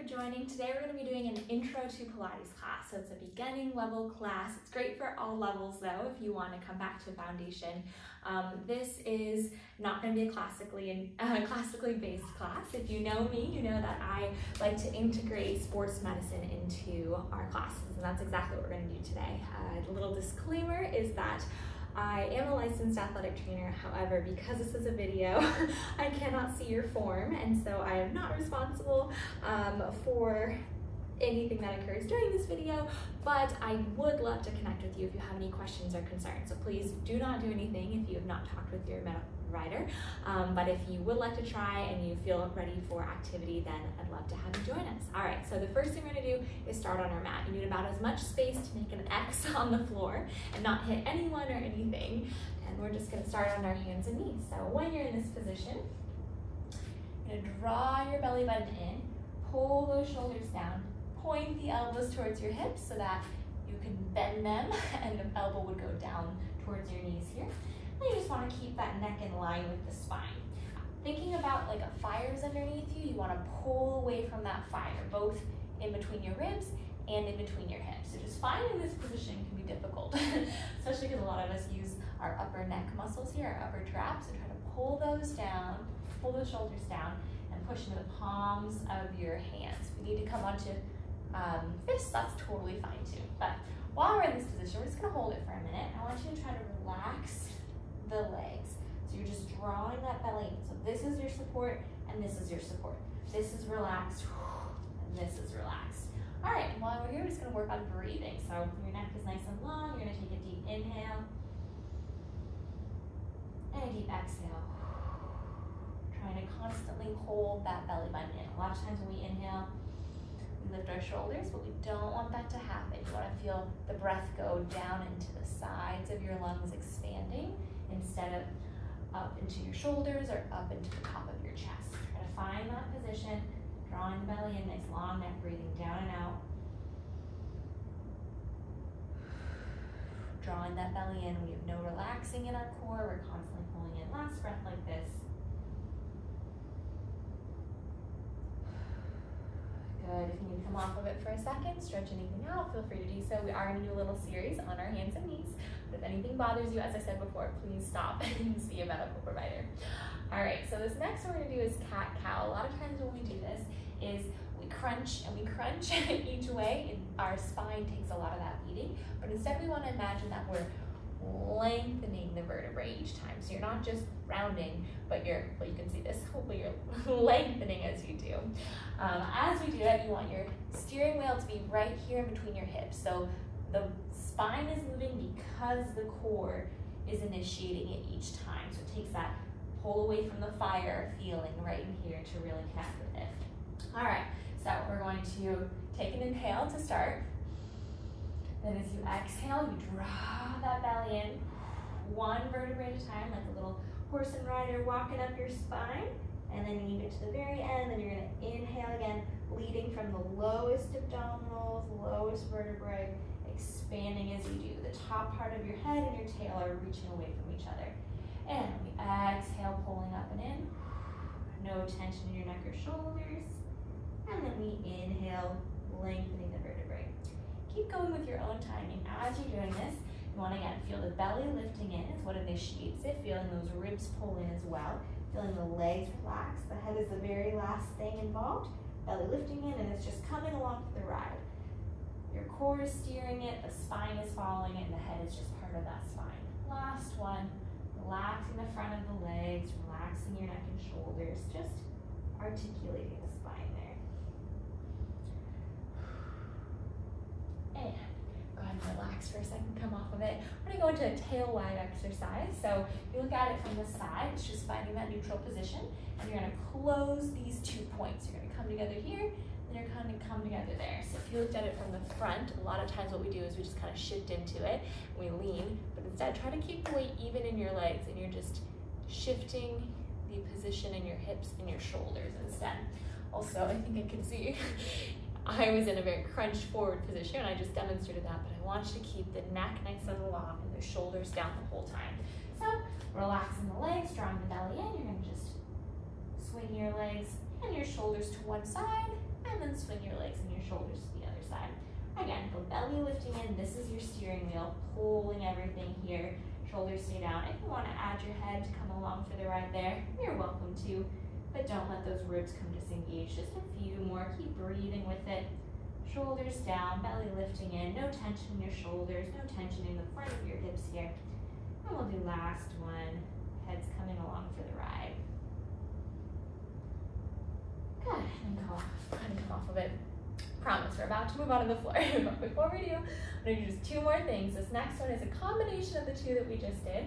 joining. Today we're going to be doing an intro to Pilates class. So it's a beginning level class. It's great for all levels though if you want to come back to foundation. This is not going to be a classically based class. If you know me, you know that I like to integrate sports medicine into our classes, and that's exactly what we're going to do today. A little disclaimer is that I am a licensed athletic trainer. However, because this is a video, I cannot see your form, and so I am not responsible for anything that occurs during this video, but I would love to connect with you if you have any questions or concerns. So please do not do anything if you have not talked with your medical provider, but if you would like to try and you feel ready for activity, then I'd love to have you join us. All right, so the first thing we're gonna do is start on our mat. You need about as much space to make an X on the floor and not hit anyone or anything. And we're just gonna start on our hands and knees. So when you're in this position, you're gonna draw your belly button in, pull those shoulders down, point the elbows towards your hips so that you can bend them and the elbow would go down towards your knees here. And you just want to keep that neck in line with the spine. Thinking about like a fire is underneath you, you want to pull away from that fire, both in between your ribs and in between your hips. So just finding this position can be difficult, especially because a lot of us use our upper neck muscles here, our upper traps, so try to pull those down, pull those shoulders down, and push into the palms of your hands. If we need to come onto fists, that's totally fine too. But while we're in this position, we're just going to hold it for a minute. I want you to try to relax the legs. So you're just drawing that belly in. So this is your support and this is your support. This is relaxed and this is relaxed. All right, while we're here, we're just going to work on breathing. So your neck is nice and long. You're going to take a deep inhale and a deep exhale. Trying to constantly hold that belly button in. A lot of times when we inhale, we lift our shoulders, but we don't want that to happen. You want to feel the breath go down into the sides of your lungs expanding instead of up into your shoulders or up into the top of your chest. Try to find that position, drawing the belly in, nice long neck, breathing down and out. Drawing that belly in, we have no relaxing in our core, we're constantly pulling in. Last breath like this. Good. If you need to come off of it for a second, stretch anything out, feel free to do so. We are going to do a little series on our hands and knees. But if anything bothers you, as I said before, please stop and see a medical provider. All right, so this next one we're going to do is cat-cow. A lot of times when we do this is we crunch and we crunch each way, and our spine takes a lot of that beating. But instead we want to imagine that we're lengthening the vertebrae each time. So you're not just rounding, but you can see this, hopefully you're lengthening as you do. As we do that, you want your steering wheel to be right here in between your hips. So the spine is moving because the core is initiating it each time. So it takes that pull away from the fire feeling right in here to really connect with it. All right, so we're going to take an inhale to start. Then as you exhale, you draw that belly in, one vertebrae at a time, like a little horse and rider walking up your spine. And then you get to the very end, then you're going to inhale again, leading from the lowest abdominals, lowest vertebrae, expanding as you do. The top part of your head and your tail are reaching away from each other. And we exhale, pulling up and in. No tension in your neck or shoulders. And then we inhale, lengthening the vertebrae. Keep going with your own timing. As you're doing this, you want to again feel the belly lifting in is what initiates it, feeling those ribs pull in as well, feeling the legs relax. The head is the very last thing involved. Belly lifting in, and it's just coming along for the ride. Your core is steering it, the spine is following it, and the head is just part of that spine. Last one, relaxing the front of the legs, relaxing your neck and shoulders, just articulating the spine there. And go ahead and relax for a second, come off of it. We're gonna go into a tail wag exercise. So if you look at it from the side, it's just finding that neutral position, and you're gonna close these 2 points. You're gonna come together here, and you're gonna come together there. So if you looked at it from the front, a lot of times what we do is we just kind of shift into it, and we lean, but instead try to keep the weight even in your legs, and you're just shifting the position in your hips and your shoulders instead. Also, I think I can see I was in a very crunched forward position, and I just demonstrated that, but I want you to keep the neck nice and long and the shoulders down the whole time. So relaxing the legs, drawing the belly in, you're gonna just swing your legs and your shoulders to one side and then swing your legs and your shoulders to the other side. Again, the belly lifting in, this is your steering wheel, pulling everything here. Shoulders stay down. If you want to add your head to come along for the ride there, you're welcome to, but don't let those ribs come disengaged. Just a few more, keep breathing with it. Shoulders down, belly lifting in, no tension in your shoulders, no tension in the front of your hips here. And we'll do last one, heads coming along for the ride. Good, and come off of it. Promise, we're about to move on to the floor, but before we do, I'm gonna do just two more things. This next one is a combination of the two that we just did.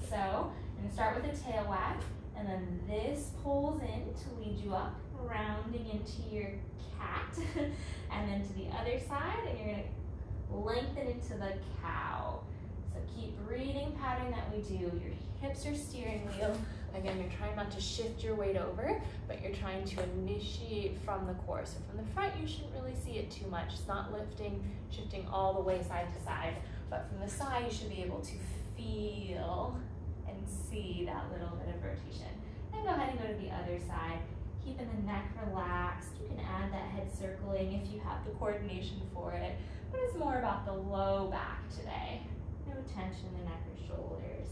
So, I'm gonna start with a tail wag, and then this pulls in to lead you up, rounding into your cat, and then to the other side, and you're gonna lengthen into the cow. So keep breathing pattern that we do. Your hips are steering wheel. Again, you're trying not to shift your weight over, but you're trying to initiate from the core. So from the front, you shouldn't really see it too much. It's not lifting, shifting all the way side to side, but from the side, you should be able to feel and see that little bit of rotation. And go ahead and go to the other side. Keeping the neck relaxed. You can add that head circling if you have the coordination for it, but it's more about the low back today. No tension in the neck or shoulders.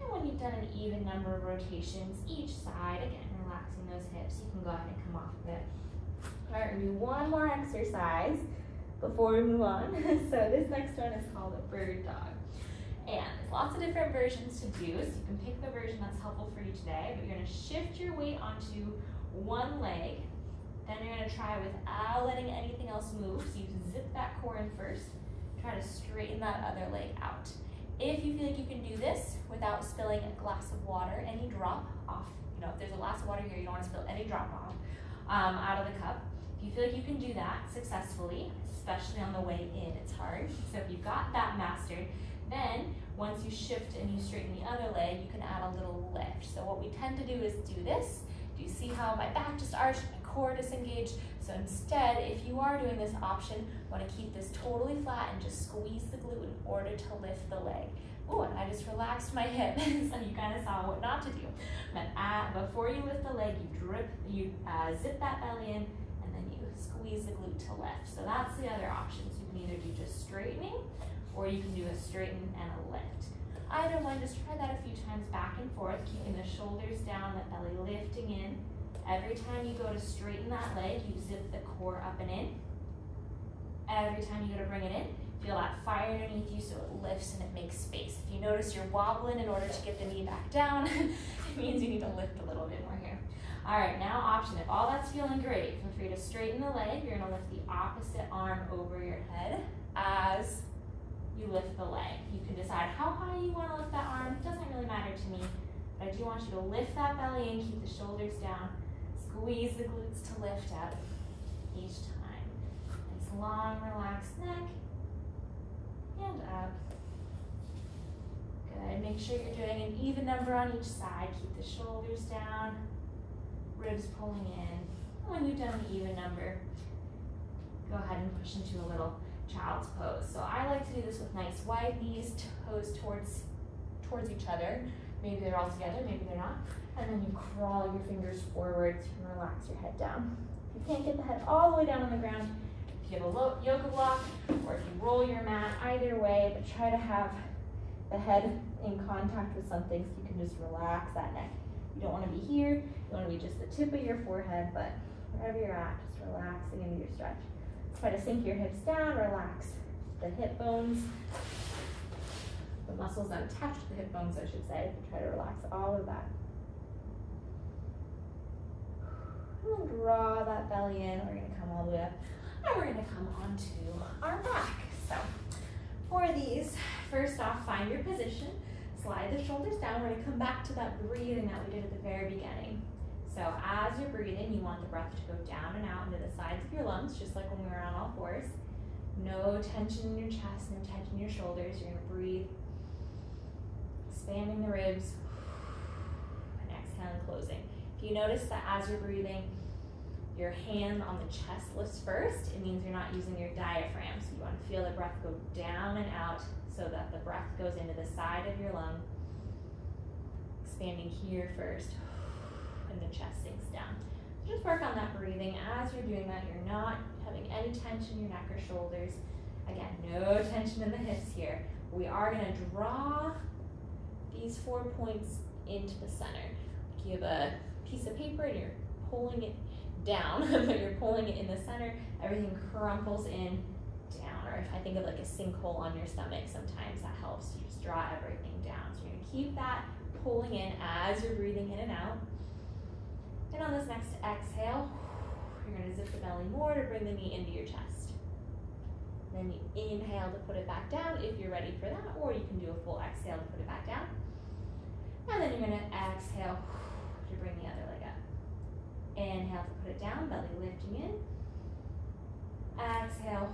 And when you've done an even number of rotations each side, again, relaxing those hips, you can go ahead and come off of it. All right, we're gonna do one more exercise before we move on. So this next one is called a bird dog. And there's lots of different versions to do, so you can pick the version that's helpful for you today, but you're gonna shift your weight onto one leg, then you're gonna try without letting anything else move, so you zip that core in first, try to straighten that other leg out. If you feel like you can do this without spilling a glass of water, any drop off, if there's a glass of water here, you don't wanna spill any drop off out of the cup. If you feel like you can do that successfully, especially on the way in, it's hard. So if you've got that mastered, then once you shift and you straighten the other leg, you can add a little lift. So what we tend to do is do this. Do you see how my back just arched, my core disengaged? So instead, if you are doing this option, you want to keep this totally flat and just squeeze the glute in order to lift the leg. Oh, and I just relaxed my hip, so you kind of saw what not to do. But before you lift the leg, you zip that belly in, and then you squeeze the glute to lift. So that's the other option. So you can either do just straightening, or you can do a straighten and a lift. Either one, just try that a few times back and forth, keeping the shoulders down, the belly lifting in. Every time you go to straighten that leg, you zip the core up and in. Every time you go to bring it in, feel that fire underneath you so it lifts and it makes space. If you notice you're wobbling in order to get the knee back down, it means you need to lift a little bit more here. All right, now option, if all that's feeling great, feel free to straighten the leg. You're gonna lift the opposite arm over your head as you lift the leg. You can decide how high you want to lift that arm. It doesn't really matter to me, but I do want you to lift that belly and keep the shoulders down. Squeeze the glutes to lift up each time. Nice long, relaxed neck and up. Good. Make sure you're doing an even number on each side. Keep the shoulders down, ribs pulling in. When you've done an even number, go ahead and push into a little child's pose. So I like to do this with nice wide knees, toes towards each other. Maybe they're all together, maybe they're not. And then you crawl your fingers forward and relax your head down. If you can't get the head all the way down on the ground, if you have a yoga block, or if you roll your mat, either way, but try to have the head in contact with something so you can just relax that neck. You don't want to be here, you want to be just the tip of your forehead, but wherever you're at, just relaxing into your stretch. Try to sink your hips down, relax the hip bones, the muscles that attach to the hip bones, I should say. Try to relax all of that. And draw that belly in. We're going to come all the way up, and we're going to come onto our back. So for these, first off, find your position. Slide the shoulders down. We're going to come back to that breathing that we did at the very beginning. So as you're breathing, you want the breath to go down and out into the sides of your lungs, just like when we were on all fours. No tension in your chest, no tension in your shoulders. You're gonna breathe, expanding the ribs, and exhaling, closing. If you notice that as you're breathing, your hand on the chest lifts first, it means you're not using your diaphragm. So you want to feel the breath go down and out so that the breath goes into the side of your lung, expanding here first. And the chest sinks down. Just work on that breathing. As you're doing that, you're not having any tension in your neck or shoulders. Again, no tension in the hips here. We are going to draw these 4 points into the center. Like you have a piece of paper and you're pulling it down, but you're pulling it in the center. Everything crumples in down. Or if I think of like a sinkhole on your stomach, sometimes that helps. You just draw everything down. So you're going to keep that pulling in as you're breathing in and out. And on this next exhale, you're going to zip the belly more to bring the knee into your chest. Then you inhale to put it back down if you're ready for that, or you can do a full exhale to put it back down. And then you're going to exhale to bring the other leg up. Inhale to put it down, belly lifting in. Exhale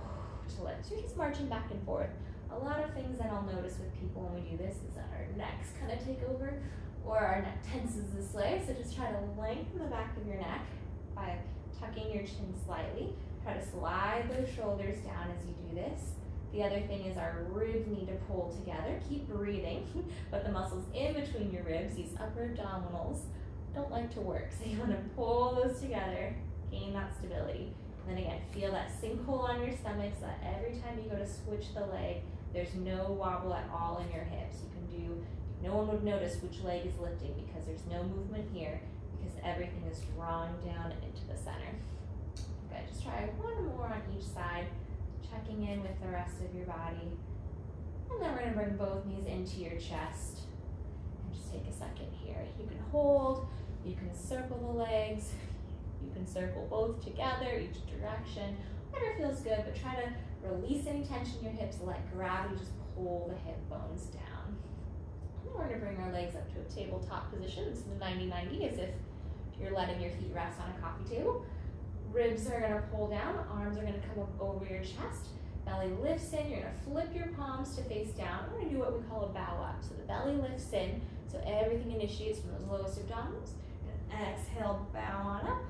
to lift. So you're just marching back and forth. A lot of things that I'll notice with people when we do this is that our necks kind of take over, or our neck tenses this way. So just try to lengthen the back of your neck by tucking your chin slightly. Try to slide those shoulders down as you do this. The other thing is our ribs need to pull together. Keep breathing, but the muscles in between your ribs, these upper abdominals, don't like to work. So you want to pull those together, gain that stability. And then again, feel that sinkhole on your stomach so that every time you go to switch the leg, there's no wobble at all in your hips. You can do, no one would notice which leg is lifting because there's no movement here, because everything is drawing down into the center. Good, just try one more on each side, checking in with the rest of your body. And then we're gonna bring both knees into your chest. And just take a second here. You can hold, you can circle the legs, you can circle both together, each direction, whatever feels good, but try to release any tension in your hips, let gravity just pull the hip bones down. And we're gonna bring our legs up to a tabletop position. This is the 90-90, as if you're letting your feet rest on a coffee table. Ribs are gonna pull down, arms are gonna come up over your chest, belly lifts in, you're gonna flip your palms to face down. We're gonna do what we call a bow up. So the belly lifts in, so everything initiates from those lowest abdominals. And exhale, bow on up.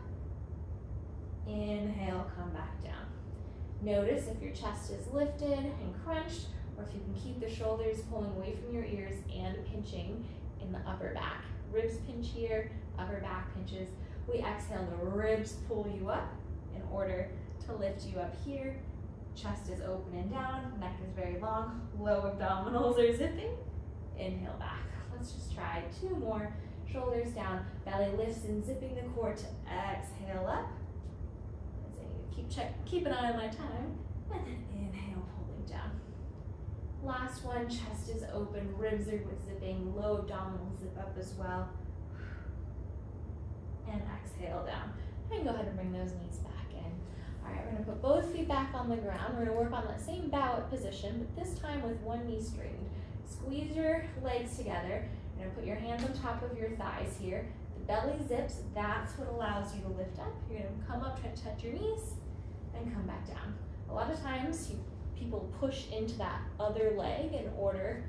Inhale, come back down. Notice if your chest is lifted and crunched, or if you can keep the shoulders pulling away from your ears and pinching in the upper back. Ribs pinch here, upper back pinches. We exhale, the ribs pull you up in order to lift you up here. Chest is open and down, neck is very long, low abdominals are zipping. Inhale back. Let's just try 2 more. Shoulders down, belly lifts and zipping the core to exhale up. Keep an eye on my time. And then inhale, pulling down. Last one, chest is open, ribs are zipping, low abdominals zip up as well. And exhale down. And go ahead and bring those knees back in. All right, we're gonna put both feet back on the ground. We're gonna work on that same bow up position, but this time with one knee straightened. Squeeze your legs together. You're gonna put your hands on top of your thighs here. The belly zips, that's what allows you to lift up. You're gonna come up, try to touch your knees, and come back down. A lot of times people push into that other leg in order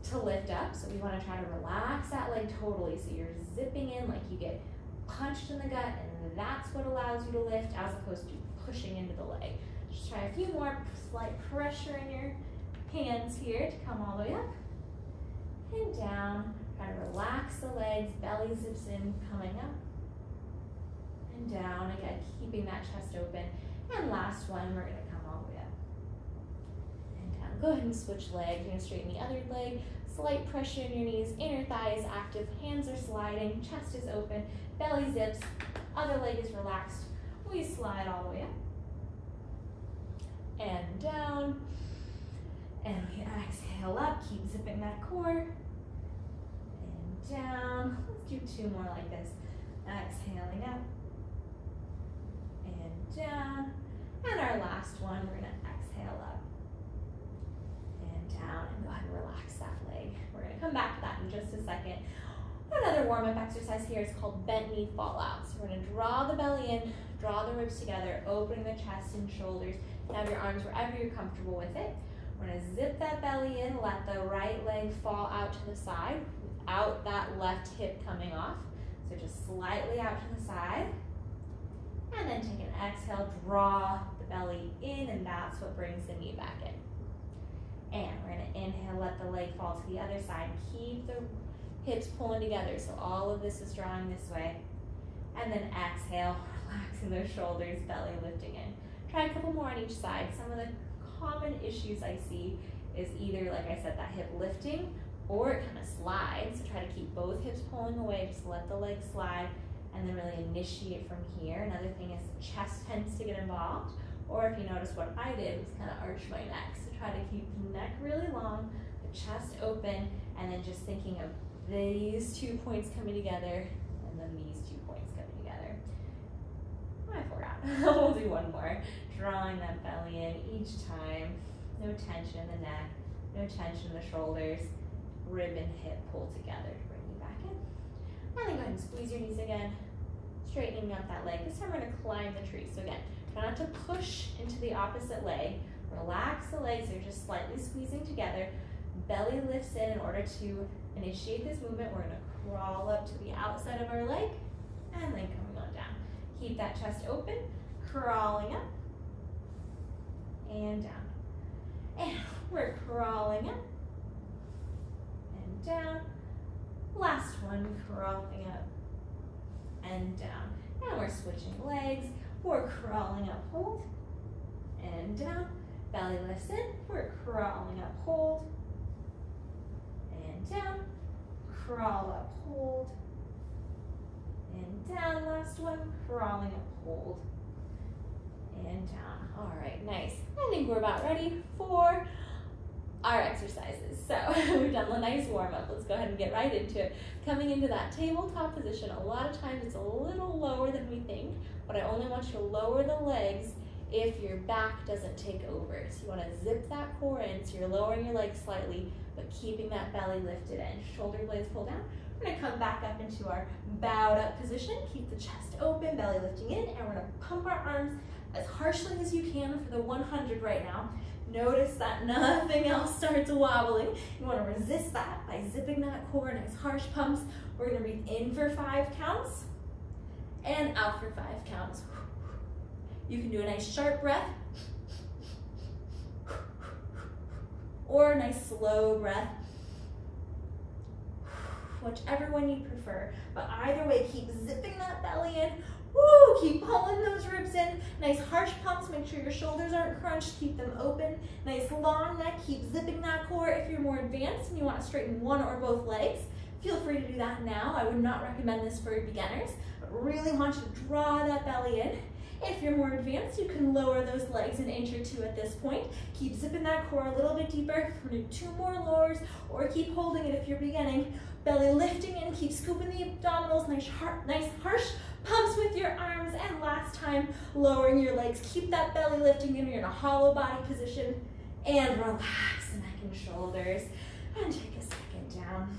to lift up. So we wanna try to relax that leg totally. So you're zipping in like you get punched in the gut, and that's what allows you to lift as opposed to pushing into the leg. Just try a few more, slight pressure in your hands here to come all the way up and down. Try to relax the legs, belly zips in, coming up and down. Again, keeping that chest open. And last one, we're gonna come all the way up and down. Go ahead and switch legs. You're gonna straighten the other leg. Slight pressure in your knees, inner thigh is active, hands are sliding, chest is open, belly zips, other leg is relaxed. We slide all the way up and down. And we exhale up, keep zipping that core. And down. Let's do 2 more like this. Exhaling up. And down. And our last one, we're gonna exhale up and down, and go ahead and relax that leg. We're gonna come back to that in just a second. Another warm-up exercise here is called bent knee fall out. So we're gonna draw the belly in, draw the ribs together, opening the chest and shoulders. You have your arms wherever you're comfortable with it. We're gonna zip that belly in, let the right leg fall out to the side without that left hip coming off. So just slightly out to the side. And then take an exhale, draw the belly in, and that's what brings the knee back in. And we're gonna inhale, let the leg fall to the other side. Keep the hips pulling together, so all of this is drawing this way. And then exhale, relaxing those shoulders, belly lifting in. Try a couple more on each side. Some of the common issues I see is either, like I said, that hip lifting or it kind of slides. So try to keep both hips pulling away, just let the legs slide and then really initiate from here. Another thing is the chest tends to get involved, or if you notice what I did was kind of arch my neck. So try to keep the neck really long, the chest open, and then just thinking of these 2 points coming together and then these 2 points coming together. I forgot. We'll do one more. Drawing that belly in each time. No tension in the neck, no tension in the shoulders. Rib and hip pull together to bring you back in. And then go ahead and squeeze your knees again, straightening out that leg. This time we're going to climb the tree. So again, try not to push into the opposite leg. Relax the legs, they're just slightly squeezing together. Belly lifts in order to initiate this movement. We're going to crawl up to the outside of our leg and then coming on down. Keep that chest open, crawling up and down. And we're crawling up and down. Last one, crawling up and down. And we're switching legs. We're crawling up, hold, and down. Belly lifts in. We're crawling up, hold, and down. Crawl up, hold, and down. Last one, crawling up, hold, and down. All right, nice. I think we're about ready for our exercises. So we've done a nice warm up. Let's go ahead and get right into it. Coming into that tabletop position, a lot of times it's a little lower than we think, but I only want you to lower the legs if your back doesn't take over. So you want to zip that core in, so you're lowering your legs slightly, but keeping that belly lifted in. Shoulder blades pull down. We're going to come back up into our bowed up position. Keep the chest open, belly lifting in, and we're going to pump our arms as harshly as you can for the 100 right now. Notice that nothing else starts wobbling. You want to resist that by zipping that core, nice harsh pumps. We're going to breathe in for 5 counts and out for 5 counts. You can do a nice sharp breath or a nice slow breath, whichever one you prefer. But either way, keep zipping that belly in. Woo! Keep pulling those ribs in. Nice harsh pumps. Make sure your shoulders aren't crunched. Keep them open. Nice long neck. Keep zipping that core. If you're more advanced and you want to straighten one or both legs, feel free to do that now. I would not recommend this for beginners, but really want you to draw that belly in. If you're more advanced, you can lower those legs an inch or 2 at this point. Keep zipping that core a little bit deeper. We're going to do 2 more lowers, or keep holding it if you're beginning. Belly lifting in, keep scooping the abdominals, nice harsh pumps with your arms, and last time, lowering your legs. Keep that belly lifting in. You're in a hollow body position, and relax the neck and shoulders, and take a second down.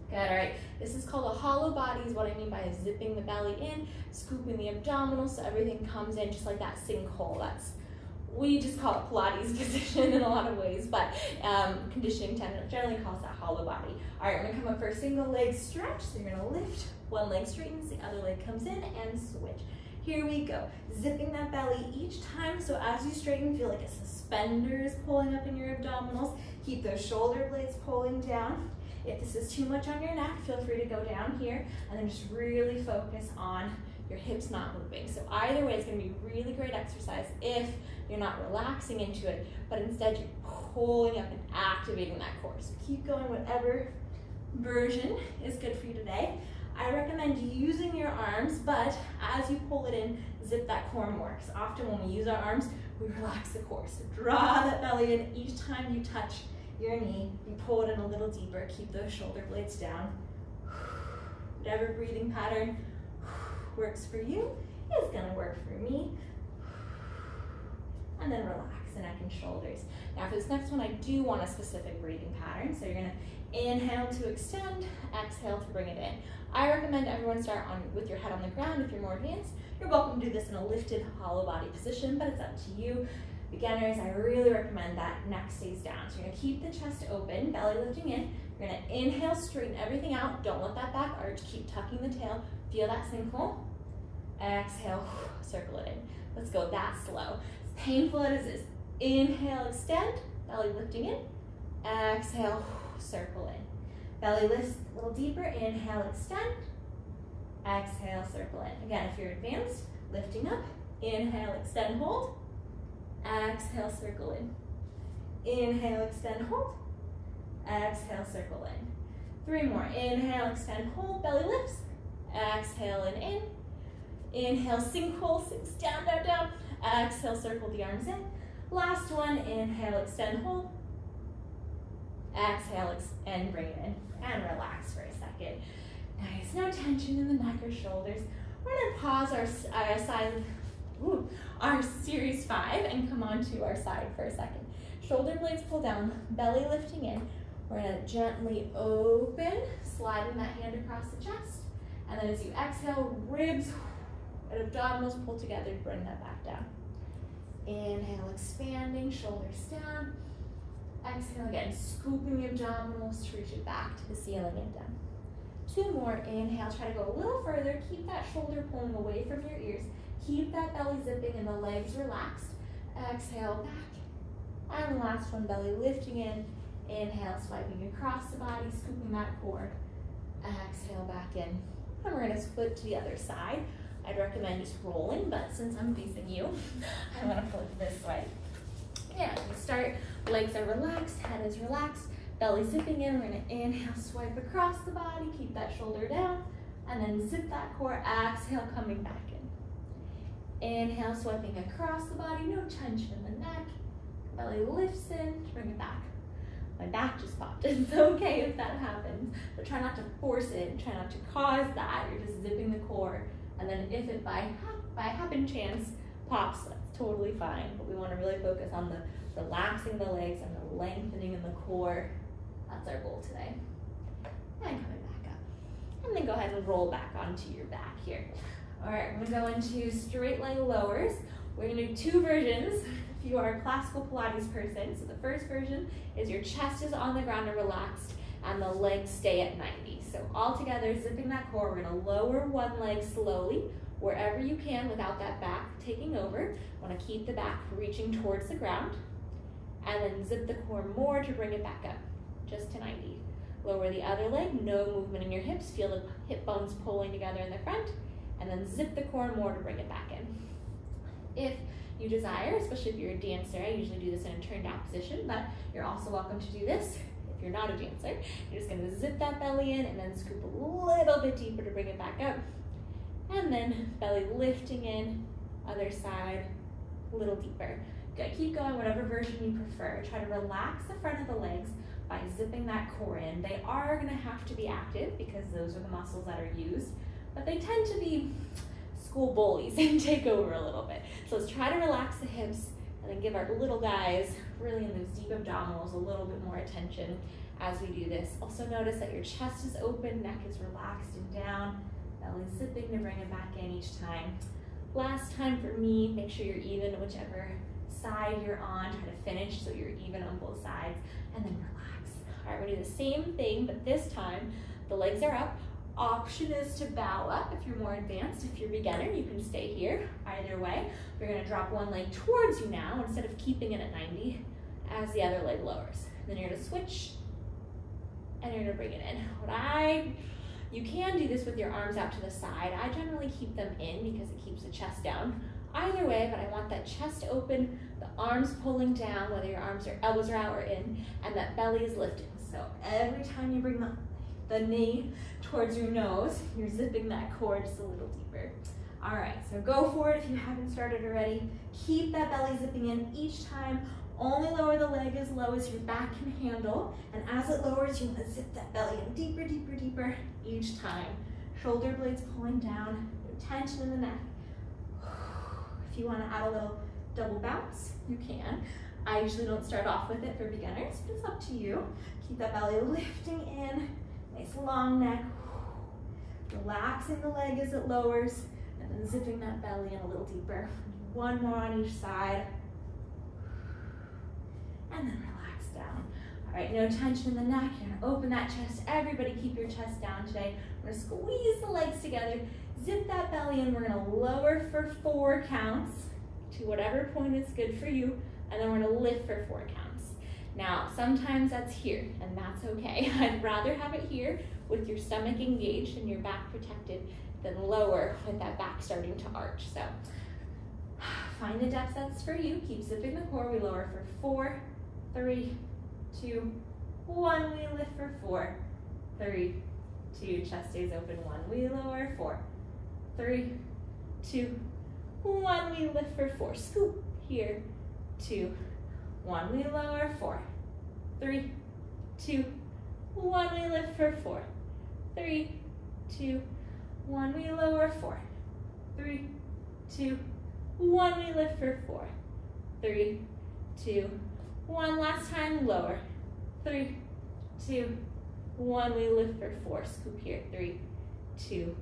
Good, all right. This is called a hollow body, is what I mean by zipping the belly in, scooping the abdominals so everything comes in just like that sinkhole. We just call it Pilates position in a lot of ways, but conditioning generally calls that hollow body. All right, we're gonna come up for a single leg stretch. So you're gonna lift, one leg straightens, the other leg comes in, and switch. Here we go. Zipping that belly each time, so as you straighten, feel like a suspender is pulling up in your abdominals. Keep those shoulder blades pulling down. If this is too much on your neck, feel free to go down here, and then just really focus on your hips not moving. So either way, it's gonna be a really great exercise if you're not relaxing into it, but instead you're pulling up and activating that core. So keep going, whatever version is good for you today. I recommend using your arms, but as you pull it in, zip that core more, because often when we use our arms, we relax the core. So draw that belly in each time you touch your knee. You pull it in a little deeper, keep those shoulder blades down. Whatever breathing pattern works for you is gonna work for me. And then relax the neck and shoulders. Now for this next one, I do want a specific breathing pattern. So you're gonna inhale to extend, exhale to bring it in. I recommend everyone start with your head on the ground. If you're more advanced, you're welcome to do this in a lifted hollow body position, but it's up to you. Beginners, I really recommend that neck stays down. So you're gonna keep the chest open, belly lifting in. You're gonna inhale, straighten everything out. Don't let that back arch, keep tucking the tail. Feel that sinkhole. Exhale, circle it in. Let's go that slow. As painful as it is, inhale, extend, belly lifting in. Exhale, circle in. Belly lifts a little deeper, inhale, extend. Exhale, circle in. Again, if you're advanced, lifting up, inhale, extend, hold. Exhale, circle in. Inhale, extend, hold. Exhale, circle in. 3 more. Inhale, extend, hold, belly lifts. Exhale and in. Inhale, sinkhole, sinks down, down, down. Exhale, circle the arms in. Last one, inhale, extend, hold. Exhale, and bring it in. And relax for a second. Nice, no tension in the neck or shoulders. We're gonna pause our series 5 and come on to our side for a second. Shoulder blades pull down, belly lifting in. We're gonna gently open, sliding that hand across the chest. And then as you exhale, ribs and abdominals pull together, bring that back down. Inhale, expanding, shoulders down. Exhale again, scooping the abdominals to reach it back to the ceiling and down. 2 more, inhale, try to go a little further. Keep that shoulder pulling away from your ears. Keep that belly zipping and the legs relaxed. Exhale, back. And last one, belly lifting in. Inhale, swiping across the body, scooping that core. Exhale, back in. And we're gonna flip to the other side. I'd recommend just rolling, but since I'm facing you, I'm gonna flip this way. Yeah, we start, legs are relaxed, head is relaxed, belly zipping in. We're gonna inhale, swipe across the body, keep that shoulder down, and then zip that core, exhale, coming back in. Inhale, swiping across the body, no tension in the neck. Belly lifts in, bring it back. My back just popped. It's okay if that happens, but try not to force it, try not to cause that. You're just zipping the core, and then if it by happen chance pops, that's totally fine, but we want to really focus on the relaxing the legs and the lengthening in the core. That's our goal today. And coming back up. And then go ahead and roll back onto your back here. All right, we're gonna go into straight leg lowers. We're gonna do 2 versions. If you are a classical Pilates person, so the first version is your chest is on the ground and relaxed and the legs stay at 90. So all together, zipping that core, we're gonna lower one leg slowly, wherever you can without that back taking over. Wanna keep the back reaching towards the ground, and then zip the core more to bring it back up, just to 90. Lower the other leg, no movement in your hips, feel the hip bones pulling together in the front, and then zip the core more to bring it back in. If you desire, especially if you're a dancer, I usually do this in a turned out position, but you're also welcome to do this. If you're not a dancer, you're just gonna zip that belly in and then scoop a little bit deeper to bring it back up. And then belly lifting in, other side, a little deeper. Good, keep going, whatever version you prefer. Try to relax the front of the legs by zipping that core in. They are gonna have to be active because those are the muscles that are used, but they tend to be school bullies and take over a little bit. So let's try to relax the hips and then give our little guys, really in those deep abdominals, a little bit more attention as we do this. Also notice that your chest is open, neck is relaxed and down, belly zipping to bring it back in each time. Last time for me, make sure you're even whichever side you're on. Try to finish so you're even on both sides, and then relax. All right, we're gonna do the same thing, but this time the legs are up. Option is to bow up if you're more advanced. If you're beginner, you can stay here. Either way, we're gonna drop one leg towards you now instead of keeping it at 90 as the other leg lowers. Then you're gonna switch and you're gonna bring it in. You can do this with your arms out to the side. I generally keep them in because it keeps the chest down. Either way, but I want that chest open, the arms pulling down, whether your elbows are out or in, and that belly is lifting. So every time you bring the knee towards your nose, you're zipping that core just a little deeper. All right, so go for it if you haven't started already. Keep that belly zipping in each time. Only lower the leg as low as your back can handle. And as it lowers, you want to zip that belly in deeper, deeper, deeper each time. Shoulder blades pulling down, no tension in the neck. If you want to add a little double bounce, you can. I usually don't start off with it for beginners, but it's up to you. Keep that belly lifting in, nice long neck. Relaxing the leg as it lowers, and then zipping that belly in a little deeper. One more on each side. And then relax down. All right, no tension in the neck. You're gonna open that chest. Everybody keep your chest down today. We're gonna squeeze the legs together, zip that belly in. We're gonna lower for 4 counts to whatever point is good for you, and then we're gonna lift for 4 counts. Now, sometimes that's here, and that's okay. I'd rather have it here with your stomach engaged and your back protected then lower with that back starting to arch. So find the depth that's for you. Keep zipping the core. We lower for 4, 3, 2, 1. We lift for 4, 3, 2. Chest stays open. 1. We lower. 4, 3, 2, 1. We lift for 4. Scoop here. 2, 1. We lower. 4, 3, 2, 1. We lift for 4, 3, 2, 1. We lower. 4, 3, 2, 1. We lift for 4, 3, 2, 1. Last time, lower. 3, 2, 1. We lift for 4. Scoop here. 3, 2,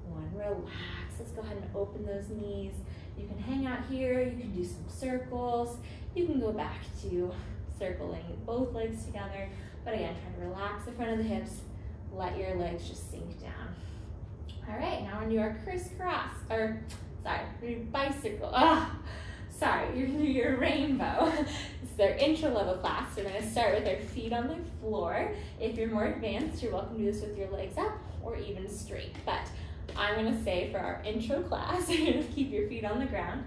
1. Relax. Let's go ahead and open those knees. You can hang out here. You can do some circles. You can go back to circling both legs together. But again, try to relax the front of the hips. Let your legs just sink down. All right, now we're gonna do our crisscross, or sorry, your bicycle. You're gonna do your rainbow. This is our intro level class. We're gonna start with our feet on the floor. If you're more advanced, you're welcome to do this with your legs up or even straight. But I'm gonna say for our intro class, you're gonna keep your feet on the ground,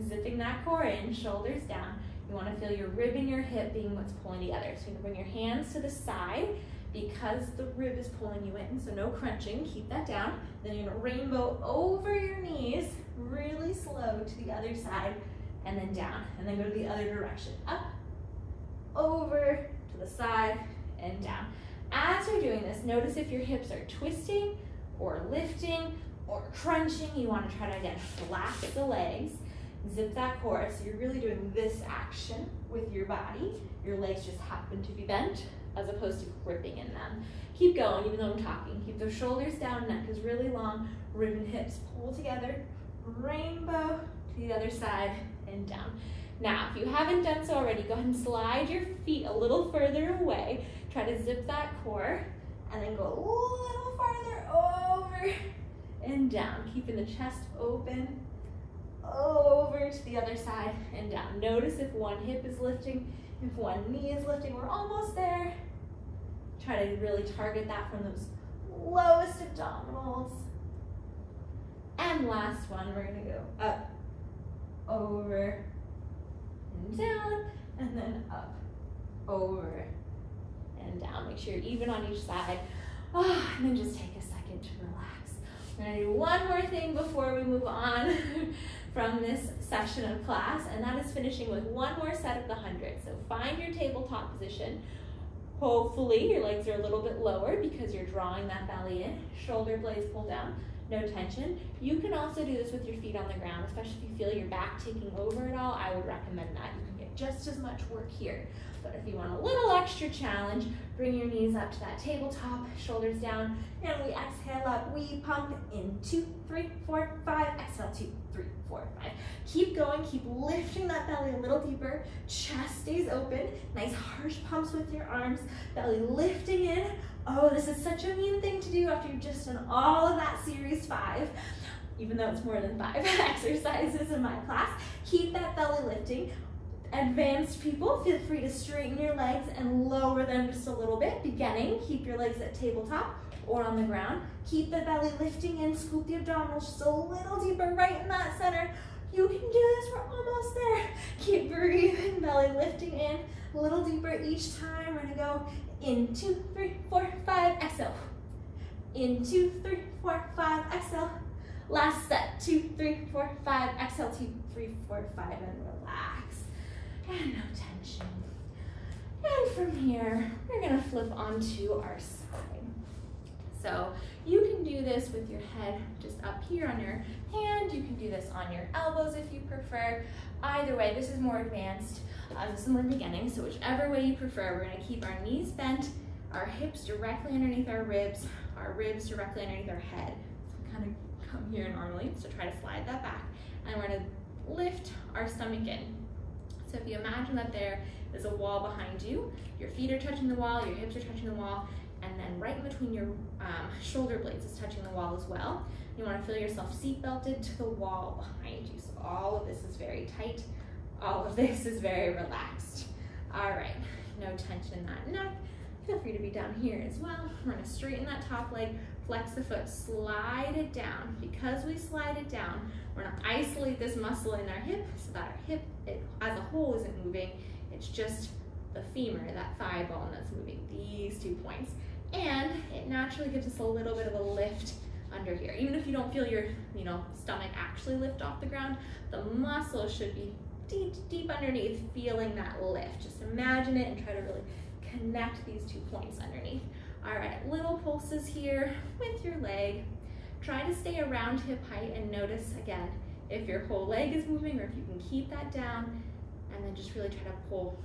zipping that core in, shoulders down. You wanna feel your rib and your hip being what's pulling together. So you're gonna bring your hands to the side because the rib is pulling you in, so no crunching, keep that down. Then you're gonna rainbow over your knees, really slow to the other side, and then down, and then go to the other direction. Up, over, to the side, and down. As you're doing this, notice if your hips are twisting, or lifting, or crunching. You wanna try to, again, relax the legs, zip that core, so you're really doing this action with your body. Your legs just happen to be bent, as opposed to gripping in them. Keep going, even though I'm talking. Keep those shoulders down, neck is really long, rib and hips pull together, rainbow to the other side, and down. Now, if you haven't done so already, go ahead and slide your feet a little further away. Try to zip that core, and then go a little farther over and down, keeping the chest open, over to the other side and down. Notice if one hip is lifting, if one knee is lifting. We're almost there. Try to really target that from those lowest abdominals. And last one, we're gonna go up, over, and down, and then up, over, and down. Make sure you're even on each side. And then just take a second to relax. We're gonna do one more thing before we move on from this session of class, and that is finishing with one more set of the 100. So find your tabletop position. Hopefully your legs are a little bit lower because you're drawing that belly in. Shoulder blades pull down, no tension. You can also do this with your feet on the ground, especially if you feel your back taking over at all. I would recommend that. You can get just as much work here. But if you want a little extra challenge, bring your knees up to that tabletop, shoulders down, and we exhale up. We pump in 2, 3, 4, 5. Exhale, 2, 3, 4, 5. Keep going, keep lifting that belly a little deeper. Chest stays open. Nice harsh pumps with your arms. Belly lifting in. Oh, this is such a mean thing to do after you've just done all of that series 5. Even though it's more than 5 exercises in my class. Keep that belly lifting. Advanced people, feel free to straighten your legs and lower them just a little bit. Beginning, keep your legs at tabletop or on the ground. Keep the belly lifting in, scoop the abdominals just a little deeper right in that center. You can do this, we're almost there. Keep breathing, belly lifting in, a little deeper each time. We're gonna go in 2, 3, 4, 5, exhale. In 2, 3, 4, 5, exhale. Last set, 2, 3, 4, 5, exhale, 2, 3, 4, 5, and relax. And no tension. And from here, we're gonna flip onto our side. So you can do this with your head just up here on your hand. You can do this on your elbows if you prefer. Either way, this is more advanced. This is more beginning, so whichever way you prefer, we're gonna keep our knees bent, our hips directly underneath our ribs directly underneath our head. So kind of come here normally, so try to slide that back. And we're gonna lift our stomach in. So if you imagine that there is a wall behind you, your feet are touching the wall, your hips are touching the wall, and then right in between your shoulder blades is touching the wall as well. You want to feel yourself seat belted to the wall behind you. So all of this is very tight. All of this is very relaxed. All right, no tension in that neck. Feel free to be down here as well. We're gonna straighten that top leg flex the foot, slide it down. Because we slide it down, we're gonna isolate this muscle in our hip so that our hip as a whole isn't moving. It's just the femur, that thigh bone that's moving, these 2 points. And it naturally gives us a little bit of a lift under here. Even if you don't feel your stomach actually lift off the ground, the muscle should be deep, deep underneath, feeling that lift. Just imagine it and try to really connect these 2 points underneath. All right, little pulses here with your leg. Try to stay around hip height and notice again if your whole leg is moving or if you can keep that down, and then just really try to pull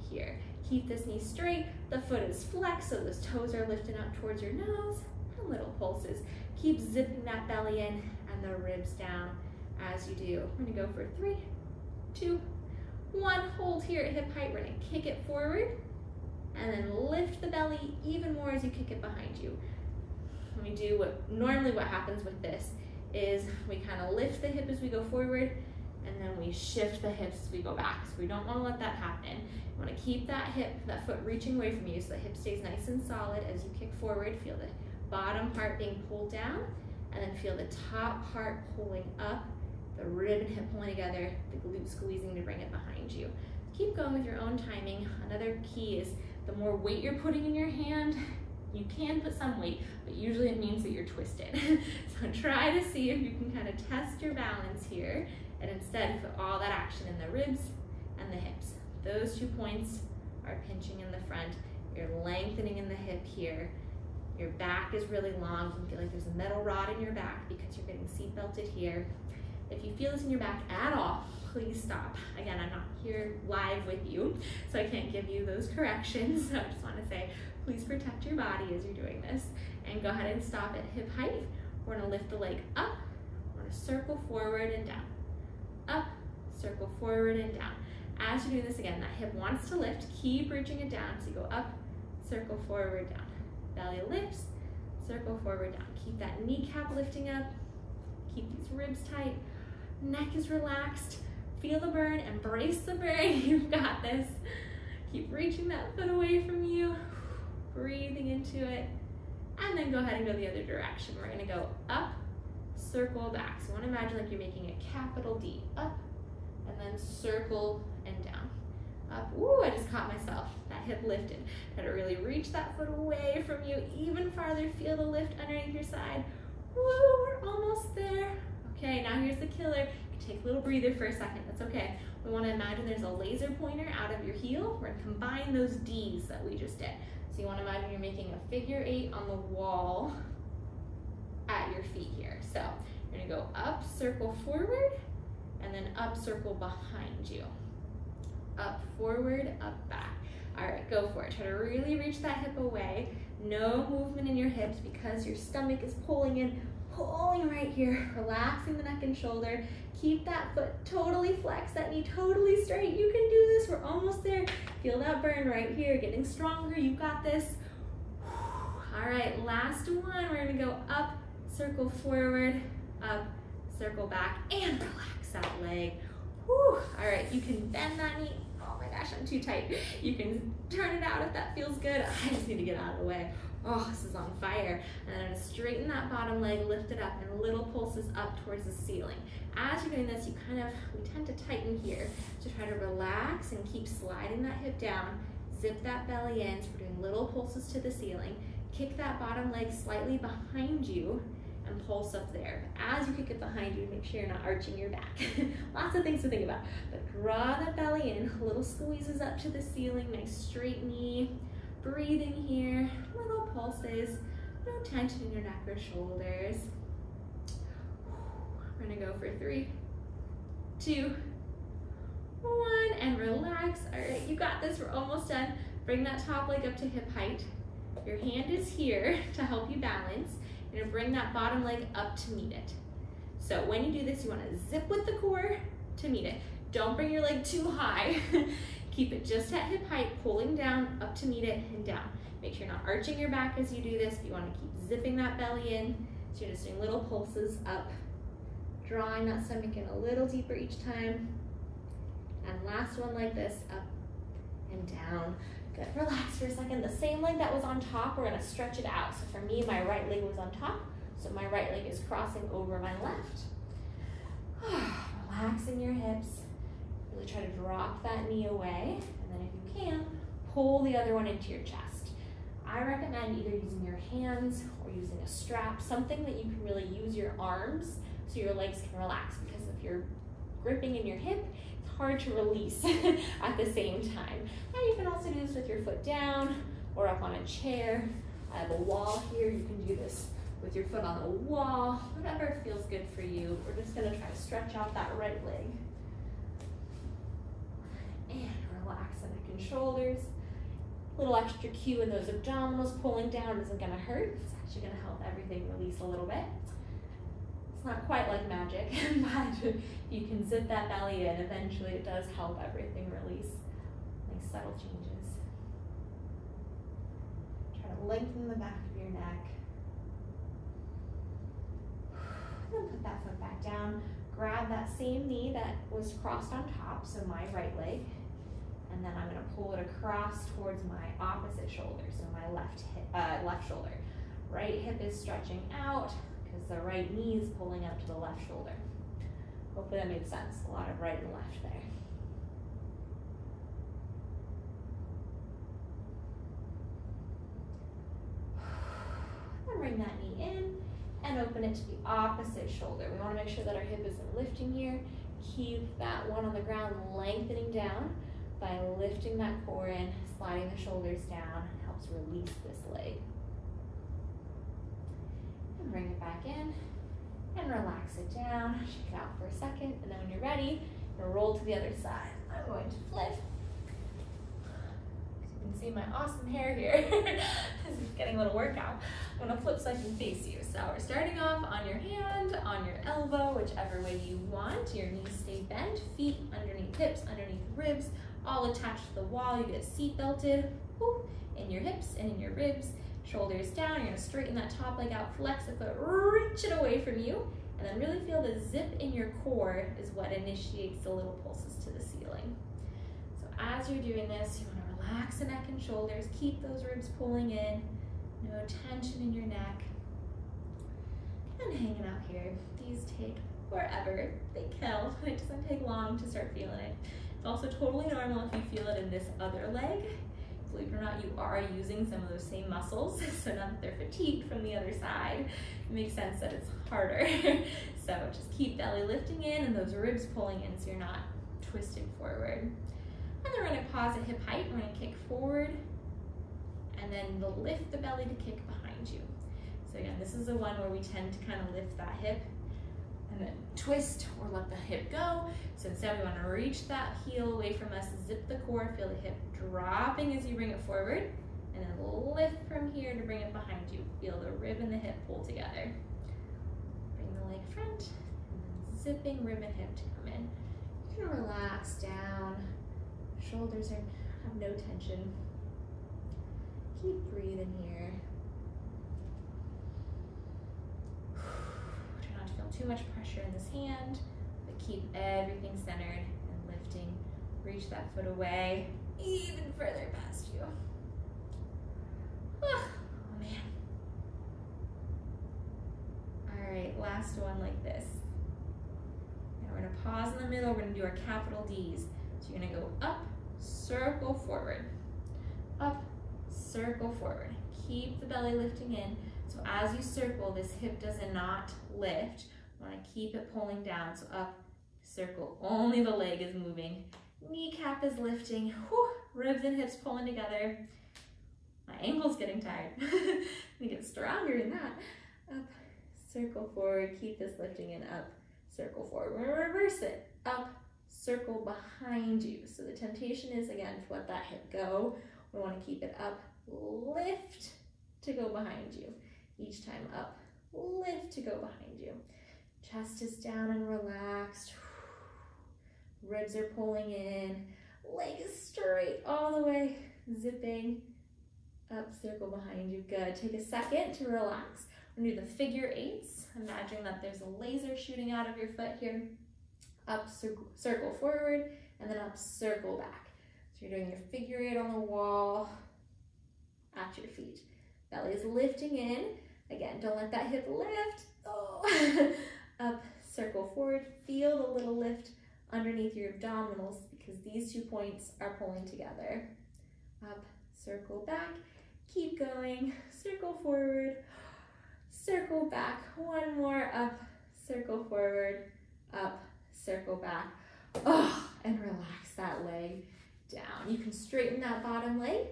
here. Keep this knee straight, the foot is flexed so those toes are lifted up towards your nose, and little pulses. Keep zipping that belly in and the ribs down as you do. We're gonna go for 3, 2, 1. Hold here at hip height. We're gonna kick it forward and then lift the belly even more as you kick it behind you. When we do normally what happens with this is we kind of lift the hip as we go forward and then we shift the hips as we go back. So we don't want to let that happen. You want to keep that foot reaching away from you so the hip stays nice and solid as you kick forward. Feel the bottom part being pulled down and then feel the top part pulling up, the rib and hip pulling together, the glute squeezing to bring it behind you. Keep going with your own timing. Another key is the more weight you're putting in your hand, you can put some weight, but usually it means that you're twisted. So try to see if you can kind of test your balance here and instead put all that action in the ribs and the hips. Those 2 points are pinching in the front. You're lengthening in the hip here. Your back is really long. You can feel like there's a metal rod in your back because you're getting seat belted here. If you feel this in your back at all, please stop. Again, I'm not here live with you, so I can't give you those corrections. So I just want to say, please protect your body as you're doing this. And go ahead and stop at hip height. We're gonna lift the leg up. We're gonna circle forward and down. Up, circle forward and down. As you're doing this again, that hip wants to lift. Keep reaching it down. So you go up, circle forward, down. Belly lifts, circle forward, down. Keep that kneecap lifting up. Keep these ribs tight. Neck is relaxed. Feel the burn, embrace the burn. You've got this. Keep reaching that foot away from you. Breathing into it. And then go ahead and go the other direction. We're gonna go up, circle back. So I wanna imagine like you're making a capital D. Up, and then circle and down. Up, ooh, I just caught myself. That hip lifted. Try to really reach that foot away from you even farther. Feel the lift underneath your side. Woo, we're almost there. Okay, now here's the killer. You can take a little breather for a second, that's okay. We wanna imagine there's a laser pointer out of your heel. We're gonna combine those Ds that we just did. So you wanna imagine you're making a figure 8 on the wall at your feet here. So you're gonna go up, circle forward, and then up, circle behind you. Up, forward, up, back. All right, go for it. Try to really reach that hip away. No movement in your hips because your stomach is pulling in, pulling right here, relaxing the neck and shoulder. Keep that foot totally flexed, that knee totally straight. You can do this, we're almost there. Feel that burn right here, getting stronger, you've got this. All right, last one, we're gonna go up, circle forward, up, circle back, and relax that leg. Whew. All right, you can bend that knee. Oh my gosh, I'm too tight. You can turn it out if that feels good. I just need to get out of the way. Oh, this is on fire. And then I'm gonna straighten that bottom leg, lift it up, and little pulses up towards the ceiling. As you're doing this, we tend to tighten here. So try to relax and keep sliding that hip down, zip that belly in. So we're doing little pulses to the ceiling. Kick that bottom leg slightly behind you and pulse up there. As you kick it behind you, make sure you're not arching your back. Lots of things to think about. But draw the belly in, little squeezes up to the ceiling, nice straight knee. Breathing here, little pulses, no tension in your neck or shoulders. We're gonna go for 3, 2, 1, and relax. All right, you got this, we're almost done. Bring that top leg up to hip height. Your hand is here to help you balance. You're gonna bring that bottom leg up to meet it. So when you do this, you wanna zip with the core to meet it. Don't bring your leg too high. Keep it just at hip height, pulling down, up to meet it, and down. Make sure you're not arching your back as you do this. You wanna keep zipping that belly in. So you're just doing little pulses up, drawing that stomach in a little deeper each time. And last one like this, up and down. Good, relax for a second. The same leg that was on top, we're gonna stretch it out. So for me, my right leg was on top, so my right leg is crossing over my left. Relaxing your hips. Really try to drop that knee away, and then if you can, pull the other one into your chest. I recommend either using your hands or using a strap, something that you can really use your arms so your legs can relax, because if you're gripping in your hip, it's hard to release at the same time. And you can also do this with your foot down or up on a chair. I have a wall here. You can do this with your foot on the wall, whatever feels good for you. We're just gonna try to stretch out that right leg. And relax the neck and shoulders. Little extra cue in those abdominals. Pulling down isn't gonna hurt. It's actually gonna help everything release a little bit. It's not quite like magic, but you can zip that belly in. Eventually it does help everything release. Nice subtle changes. Try to lengthen the back of your neck. And then put that foot back down. Grab that same knee that was crossed on top, so my right leg, and then I'm gonna pull it across towards my opposite shoulder, so my left shoulder. Right hip is stretching out because the right knee is pulling up to the left shoulder. Hopefully that made sense. A lot of right and left there. And bring that knee in and open it to the opposite shoulder. We want to make sure that our hip isn't lifting here. Keep that one on the ground lengthening down by lifting that core in, sliding the shoulders down. It helps release this leg. And bring it back in and relax it down. Shake it out for a second, and then when you're ready, you're gonna roll to the other side. I'm going to flip. You can see my awesome hair here. This is getting a little workout. I'm gonna flip so I can face you. So we're starting off on your hand, on your elbow, whichever way you want. Your knees stay bent, feet underneath hips, underneath ribs, all attached to the wall. You get seat belted in your hips and in your ribs. Shoulders down. You're gonna straighten that top leg out, flex the foot, reach it away from you, and then really feel the zip in your core is what initiates the little pulses to the ceiling. So as you're doing this, you wanna relax the neck and shoulders, keep those ribs pulling in, no tension in your neck, and hanging out here. These take forever, they kill. It doesn't take long to start feeling it. It's also totally normal if you feel it in this other leg. Believe it or not, you are using some of those same muscles, so now that they're fatigued from the other side, it makes sense that it's harder. So just keep belly lifting in and those ribs pulling in so you're not twisting forward. And then we're gonna pause at hip height. We're gonna kick forward, and then lift the belly to kick behind you. So again, this is the one where we tend to kind of lift that hip and then twist or let the hip go. So instead we want to reach that heel away from us, zip the core, feel the hip dropping as you bring it forward, and then lift from here to bring it behind you. Feel the rib and the hip pull together. Bring the leg front, and then zipping rib and hip to come in. You can relax down. Shoulders have no tension. Keep breathing here. Try not to feel too much pressure in this hand, but keep everything centered and lifting. Reach that foot away, even further past you. Oh man. All right, last one like this. Now we're gonna pause in the middle. We're gonna do our capital D's. So you're gonna go up, circle forward, up, circle forward. Keep the belly lifting in. So as you circle, this hip does not lift. You want to keep it pulling down. So up, circle. Only the leg is moving. Kneecap is lifting. Whew. Ribs and hips pulling together. My ankle's getting tired. Let me get stronger in that. Up, circle forward. Keep this lifting in. Up, circle forward. We're gonna reverse it. Up, circle behind you. So the temptation is, again, to let that hip go. We want to keep it up, lift to go behind you. Each time up, lift to go behind you. Chest is down and relaxed. Ribs are pulling in. Leg is straight all the way. Zipping up, circle behind you. Good. Take a second to relax. We're gonna do the figure eights. Imagine that there's a laser shooting out of your foot here. Up, circle forward, and then up, circle back. So So you're doing your figure 8 on the wall at your feet. Belly is lifting in. Again, don't let that hip lift. Oh. Up, circle forward. Feel the little lift underneath your abdominals because these 2 points are pulling together. Up, circle back. Keep going. Circle forward. Circle back. One more. Up, circle forward. Up, circle back. Oh, and relax that leg down. You can straighten that bottom leg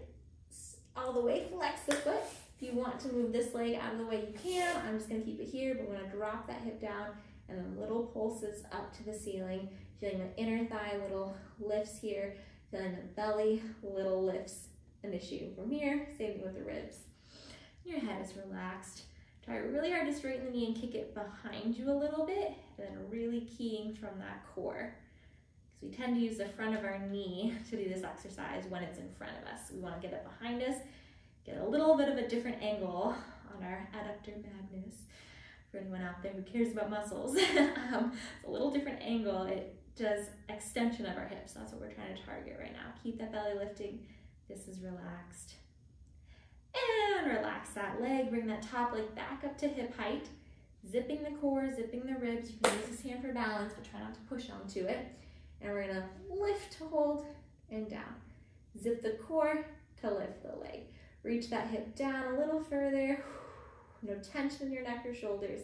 all the way, flex the foot. If you want to move this leg out of the way, you can. I'm just gonna keep it here, but we're gonna drop that hip down and then little pulses up to the ceiling, feeling the inner thigh little lifts here, feeling the belly little lifts initiating from here, same with the ribs. Your head is relaxed. Try really hard to straighten the knee and kick it behind you a little bit, and then really keying from that core. Because we tend to use the front of our knee to do this exercise when it's in front of us. We want to get it behind us, get a little bit of a different angle on our adductor magnus. For anyone out there who cares about muscles, it's a little different angle. It does extension of our hips. That's what we're trying to target right now. Keep that belly lifting. This is relaxed. And relax that leg. Bring that top leg back up to hip height. Zipping the core, zipping the ribs. You can use this hand for balance, but try not to push onto it. And we're gonna lift to hold and down. Zip the core to lift the leg. Reach that hip down a little further. No tension in your neck or shoulders.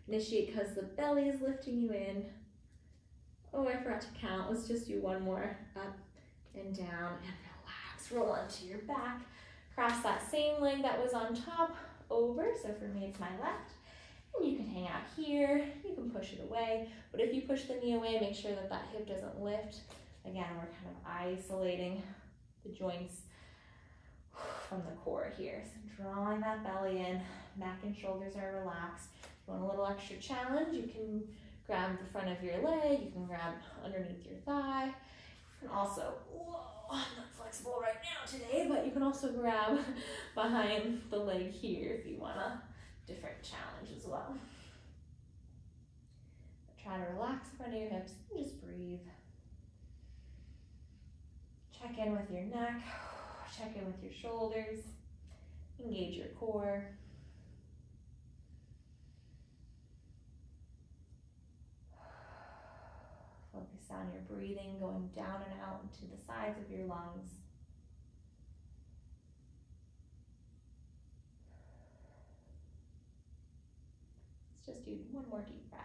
Initiate because the belly is lifting you in. Oh, I forgot to count. Let's just do one more. Up and down and relax. Roll onto your back. Cross that same leg that was on top over. So for me, it's my left. And you can hang out here. You can push it away. But if you push the knee away, make sure that that hip doesn't lift. Again, we're kind of isolating the joints from the core here. So drawing that belly in, neck and shoulders are relaxed. If you want a little extra challenge, you can grab the front of your leg, you can grab underneath your thigh. You can also, whoa, I'm not flexible right now today, but you can also grab behind the leg here if you want a different challenge as well. But try to relax the front of your hips and just breathe. Check in with your neck. Check in with your shoulders, engage your core. Focus on your breathing going down and out into the sides of your lungs. Let's just do one more deep breath.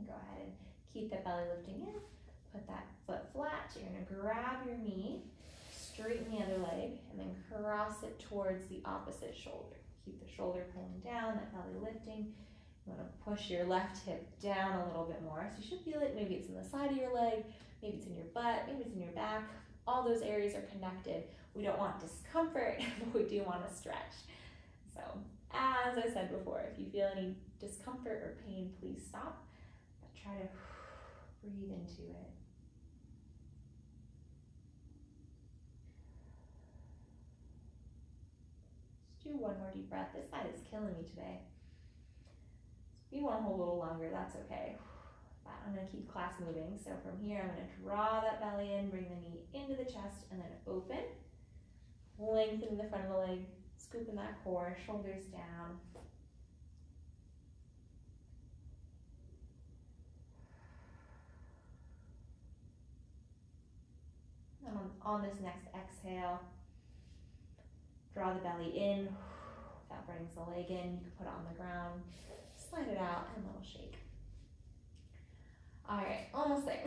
Go ahead and keep that belly lifting in. Put that foot flat. You're going to grab your knee, straighten the other leg, and then cross it towards the opposite shoulder. Keep the shoulder pulling down, that belly lifting. You want to push your left hip down a little bit more. So you should feel it. Maybe it's in the side of your leg, maybe it's in your butt, maybe it's in your back. All those areas are connected. We don't want discomfort, but we do want to stretch. So as I said before, if you feel any discomfort or pain, please stop. Try to breathe into it. Just do one more deep breath. This side is killing me today. If you want to hold a little longer, that's okay. But I'm going to keep class moving. So from here, I'm going to draw that belly in, bring the knee into the chest, and then open. Lengthening the front of the leg, scooping that core, shoulders down. On this next exhale, draw the belly in. That brings the leg in. You can put it on the ground, slide it out, and a little shake. All right, almost there.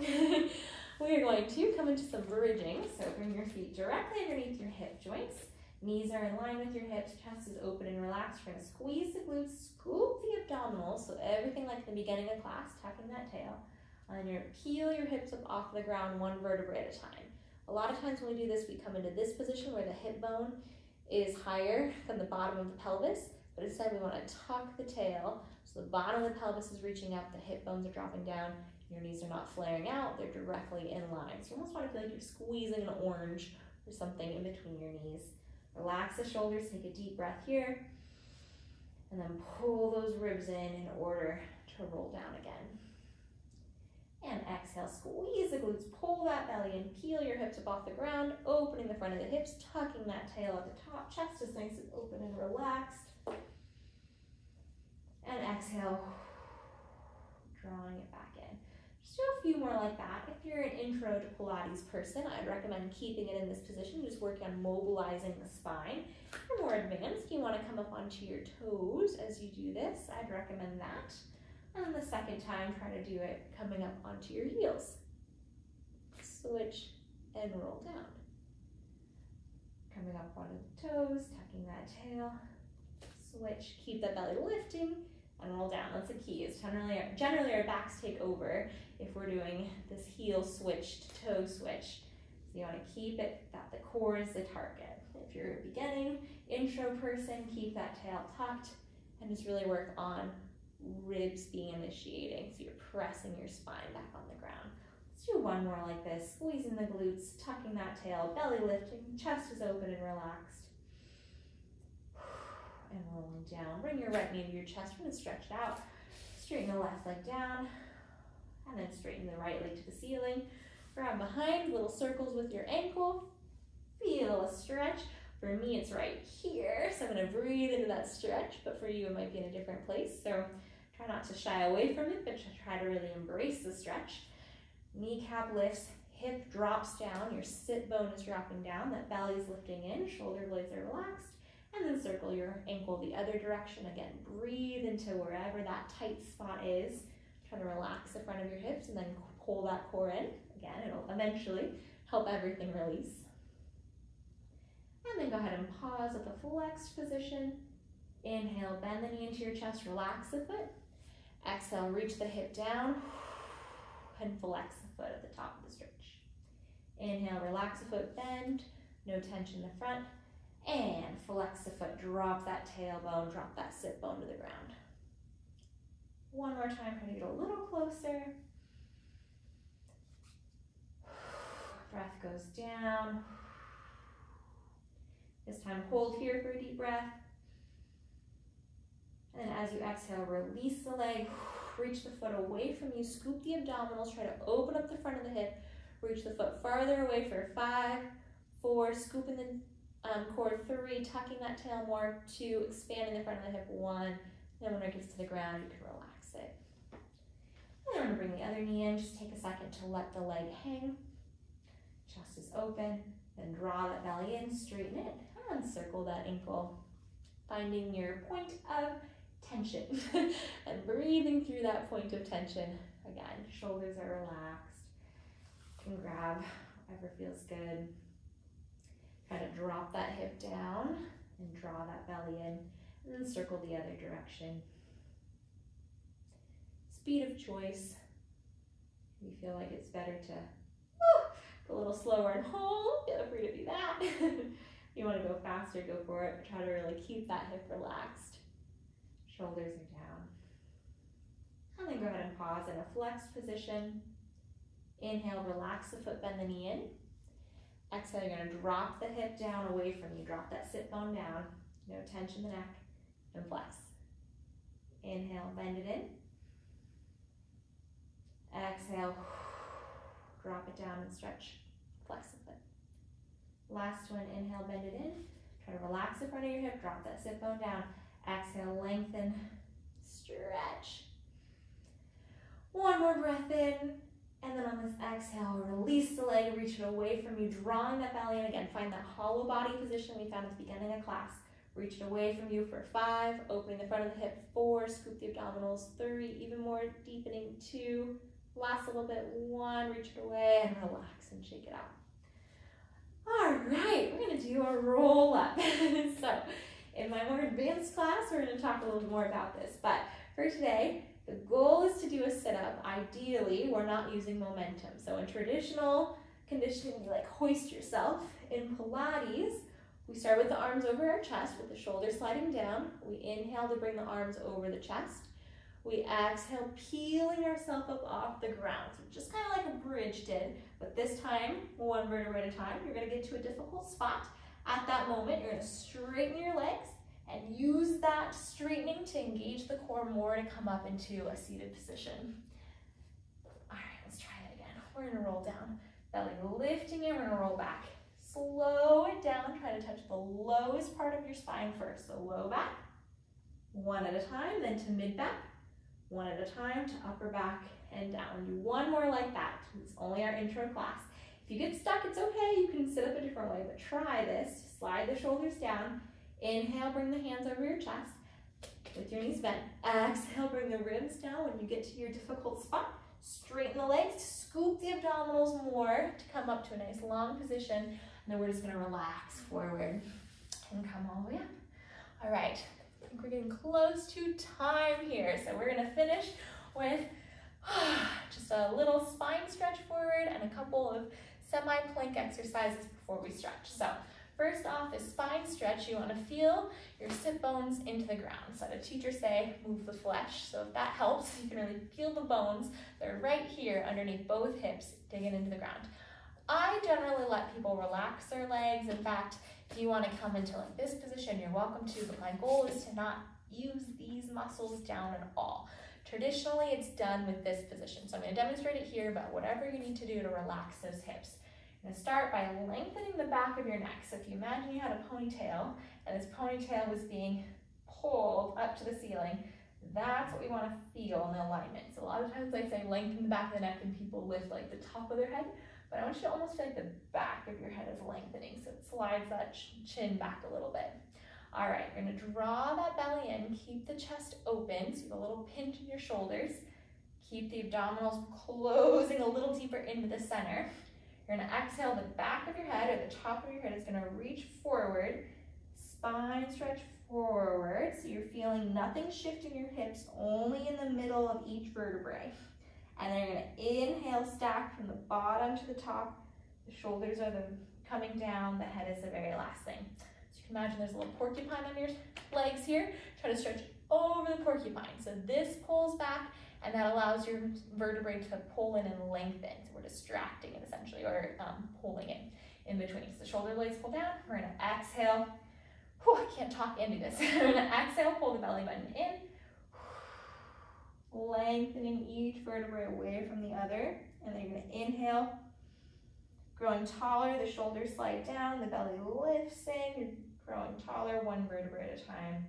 We are going to come into some bridging. So bring your feet directly underneath your hip joints. Knees are in line with your hips. Chest is open and relaxed. We're going to squeeze the glutes, scoop the abdominals. So everything like the beginning of class, tucking that tail. And you're going to peel your hips up off the ground one vertebrae at a time. A lot of times when we do this, we come into this position where the hip bone is higher than the bottom of the pelvis, but instead we want to tuck the tail. So the bottom of the pelvis is reaching up, the hip bones are dropping down, your knees are not flaring out, they're directly in line. So you almost want to feel like you're squeezing an orange or something in between your knees. Relax the shoulders, take a deep breath here, and then pull those ribs in order to roll down again. And exhale, squeeze the glutes, pull that belly in, peel your hips up off the ground, opening the front of the hips, tucking that tail at the top, chest is nice and open and relaxed. And exhale, drawing it back in. Just do a few more like that. If you're an intro to Pilates person, I'd recommend keeping it in this position, just working on mobilizing the spine. If you're more advanced, you want to come up onto your toes as you do this. I'd recommend that. And then the second time, try to do it coming up onto your heels. Switch and roll down. Coming up onto the toes, tucking that tail. Switch, keep that belly lifting, and roll down. That's the key. Is generally our backs take over if we're doing this heel switch to toe switch. So you want to keep it that the core is the target. If you're a beginning intro person, keep that tail tucked and just really work on ribs being initiating. So you're pressing your spine back on the ground. Let's do one more like this. Squeezing the glutes, tucking that tail, belly lifting, chest is open and relaxed. And rolling down. Bring your right knee to your chest. We're going to stretch it out. Straighten the left leg down. And then straighten the right leg to the ceiling. Grab behind, little circles with your ankle. Feel a stretch. For me, it's right here. So I'm going to breathe into that stretch. But for you, it might be in a different place. So try not to shy away from it, but try to really embrace the stretch. Kneecap lifts, hip drops down. Your sit bone is dropping down. That belly is lifting in. Shoulder blades are relaxed. And then circle your ankle the other direction. Again, breathe into wherever that tight spot is. Try to relax the front of your hips and then pull that core in. Again, it'll eventually help everything release. And then go ahead and pause at the flexed position. Inhale, bend the knee into your chest, relax the foot. Exhale, reach the hip down and flex the foot at the top of the stretch. Inhale, relax the foot, bend, no tension in the front. And flex the foot, drop that tailbone, drop that sit bone to the ground. One more time, try to get a little closer. Breath goes down. This time, hold here for a deep breath. And then as you exhale, release the leg, reach the foot away from you, scoop the abdominals, try to open up the front of the hip, reach the foot farther away for 5, 4, scooping the core 3, tucking that tail more, 2, expanding the front of the hip, 1, then when it gets to the ground, you can relax it. And then I'm going to bring the other knee in, just take a second to let the leg hang, chest is open, then draw that belly in, straighten it, and circle that ankle, finding your point of tension, and breathing through that point of tension. Again, shoulders are relaxed, you can grab whatever feels good. Try to drop that hip down and draw that belly in, and then circle the other direction. Speed of choice. If you feel like it's better to go a little slower and hold, feel free to do that. If you want to go faster, go for it. Try to really keep that hip relaxed. Shoulders are down. And then go ahead and pause in a flexed position. Inhale, relax the foot, bend the knee in. Exhale, you're going to drop the hip down away from you. Drop that sit bone down. No tension in the neck. And flex. Inhale, bend it in. Exhale, drop it down and stretch. Flex the foot. Last one, inhale, bend it in. Try to relax the front of your hip. Drop that sit bone down. Exhale, lengthen, stretch. One more breath in. And then on this exhale, release the leg, reach it away from you, drawing that belly in. Again, find that hollow body position we found at the beginning of class. Reach it away from you for 5, opening the front of the hip, 4, scoop the abdominals, 3, even more deepening, 2, last little bit, 1, reach it away, and relax and shake it out. All right, we're gonna do a roll up. So in my more advanced class, we're gonna talk a little more about this, but for today, the goal is to do a sit-up. Ideally, we're not using momentum. So in traditional conditioning, you like hoist yourself. In Pilates, we start with the arms over our chest with the shoulders sliding down. We inhale to bring the arms over the chest. We exhale, peeling ourselves up off the ground. So just kind of like a bridge did, but this time, one vertebrae at a time. You're gonna get to a difficult spot. At that moment, you're gonna straighten your legs and use that straightening to engage the core more to come up into a seated position. All right, let's try it again. We're gonna roll down, belly lifting in, we're gonna roll back. Slow it down, try to touch the lowest part of your spine first. So low back, one at a time, then to mid back, one at a time to upper back and down. Do one more like that. It's only our intro class. If you get stuck, it's okay. You can sit up a different way, but try this. Slide the shoulders down. Inhale, bring the hands over your chest with your knees bent. Exhale, bring the ribs down. When you get to your difficult spot, straighten the legs, scoop the abdominals more to come up to a nice long position. And then we're just gonna relax forward and come all the way up. All right, I think we're getting close to time here. So we're gonna finish with just a little spine stretch forward and a couple of semi-plank exercises before we stretch. So first off is spine stretch. You want to feel your sit bones into the ground. So I had a teacher say, move the flesh. So if that helps, you can really feel the bones. They're right here underneath both hips, digging into the ground. I generally let people relax their legs. In fact, if you want to come into like this position, you're welcome to, but my goal is to not use these muscles down at all. Traditionally, it's done with this position. So I'm going to demonstrate it here, but whatever you need to do to relax those hips. I'm going to start by lengthening the back of your neck. So if you imagine you had a ponytail and this ponytail was being pulled up to the ceiling, that's what we want to feel in the alignment. So a lot of times I say lengthen the back of the neck and people lift like the top of their head, but I want you to almost feel like the back of your head is lengthening. So it slides that chin back a little bit. All right, you're gonna draw that belly in, keep the chest open, so you have a little pinch in your shoulders. Keep the abdominals closing a little deeper into the center. You're gonna exhale, the back of your head or the top of your head is gonna reach forward, spine stretch forward, so you're feeling nothing shift in your hips, only in the middle of each vertebrae. And then you're gonna inhale, stack from the bottom to the top. The shoulders are coming down, the head is the very last thing. Imagine there's a little porcupine on your legs here. Try to stretch over the porcupine. So this pulls back and that allows your vertebrae to pull in and lengthen. So we're distracting it essentially, or pulling it in between. So the shoulder blades pull down. We're gonna exhale. Whew, I can't talk and do this. We're gonna exhale, pull the belly button in. Lengthening each vertebrae away from the other. And then you're gonna inhale. Growing taller, the shoulders slide down, the belly lifts in. You're growing taller, one vertebrae at a time.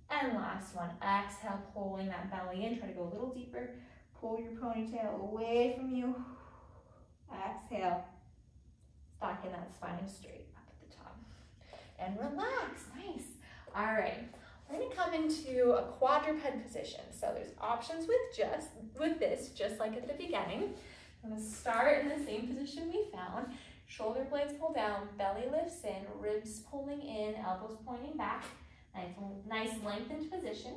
And last one, exhale, pulling that belly in. Try to go a little deeper. Pull your ponytail away from you. Exhale. Stocking that spine straight up at the top. And relax, nice. All right, we're gonna come into a quadruped position. So there's options with this, just like at the beginning. I'm gonna start in the same position we found. Shoulder blades pull down, belly lifts in, ribs pulling in, elbows pointing back. Nice lengthened position.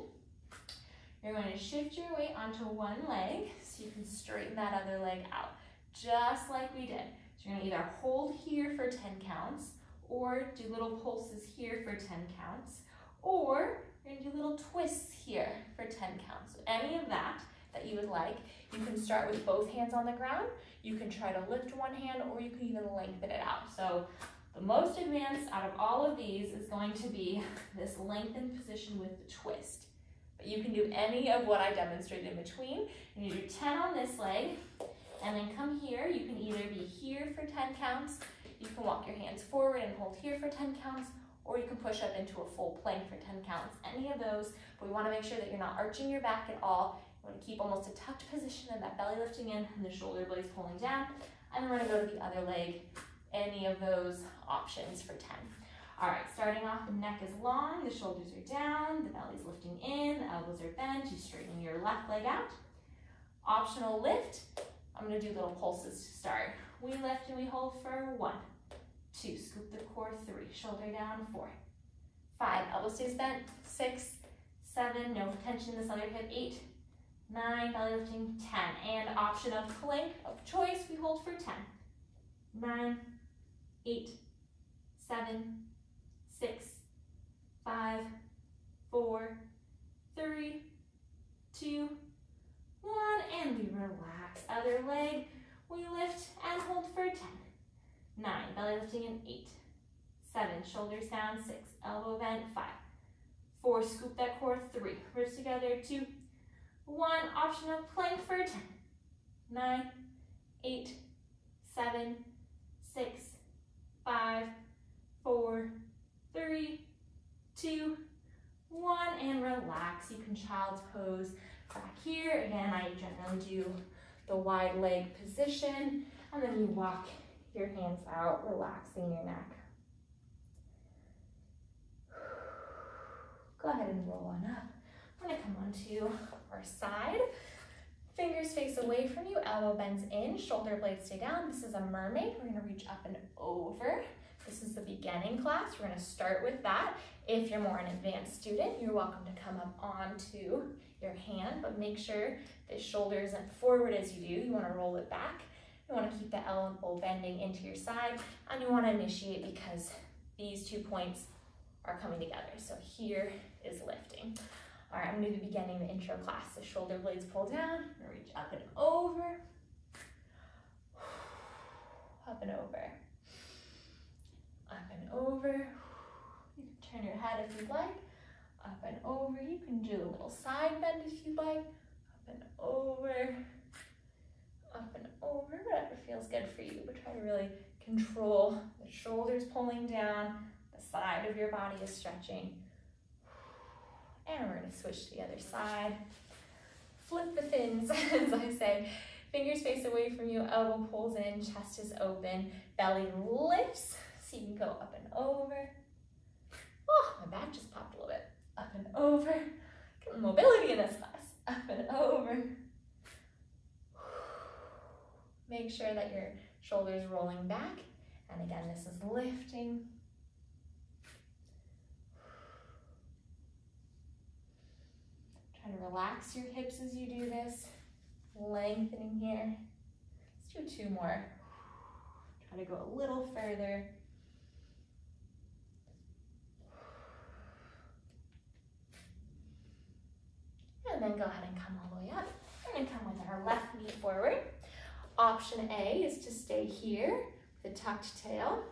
You're going to shift your weight onto one leg so you can straighten that other leg out, just like we did. So you're going to either hold here for 10 counts, or do little pulses here for 10 counts, or you're going to do little twists here for 10 counts. So any of that you would like. You can start with both hands on the ground. You can try to lift one hand, or you can even lengthen it out. So the most advanced out of all of these is going to be this lengthened position with the twist. But you can do any of what I demonstrated in between. And you do 10 on this leg, and then come here. You can either be here for 10 counts, you can walk your hands forward and hold here for 10 counts, or you can push up into a full plank for 10 counts. Any of those, but we want to make sure that you're not arching your back at all. You want to keep almost a tucked position and that belly lifting in and the shoulder blades pulling down. And then we're going to go to the other leg, any of those options for 10. All right, starting off, the neck is long, the shoulders are down, the belly's lifting in, the elbows are bent, you straighten your left leg out. Optional lift, I'm going to do little pulses to start. We lift and we hold for 1, 2, scoop the core, 3, shoulder down, 4, 5, elbow stays bent, 6, 7, no tension in this other hip, 8, 9, belly lifting, 10, and option of plank of choice, we hold for 10, 9, 8, 7, 6, 5, 4, 3, 2, 1, and we relax. Other leg, we lift and hold for 10, 9, belly lifting in 8, 7, shoulders down, 6, elbow bent, 5, 4, scoop that core, 3, wrists together, 2, 1, option of plank for 10, 9, 8, 7, 6, 5, 4, 3, 2, 1, and relax. You can child's pose back here. Again, I generally do the wide leg position, and then you walk your hands out, relaxing your neck. Go ahead and roll on up. We're gonna come onto our side. Fingers face away from you, elbow bends in, shoulder blades stay down. This is a mermaid. We're gonna reach up and over. This is the beginning class. We're gonna start with that. If you're more an advanced student, you're welcome to come up onto your hand, but make sure the shoulder isn't forward as you do. You wanna roll it back. You wanna keep the elbow bending into your side, and you wanna initiate because these 2 points are coming together. So here is lifting. All right, I'm gonna be beginning the intro class. The shoulder blades pull down, I'm gonna reach up and over, up and over, up and over. You can turn your head if you'd like, up and over. You can do a little side bend if you'd like, up and over, whatever feels good for you, but try to really control the shoulders pulling down, the side of your body is stretching. And we're gonna switch to the other side. Flip the fins, as I say. Fingers face away from you, elbow pulls in, chest is open, belly lifts, so you can go up and over. Oh, my back just popped a little bit. Up and over. Get mobility in this class. Up and over. Make sure that your shoulders rolling back. And again, this is lifting. Try to relax your hips as you do this. Lengthening here. Let's do 2 more. Try to go a little further. And then go ahead and come all the way up. We're going to come with our left knee forward. Option A is to stay here, the tucked tail.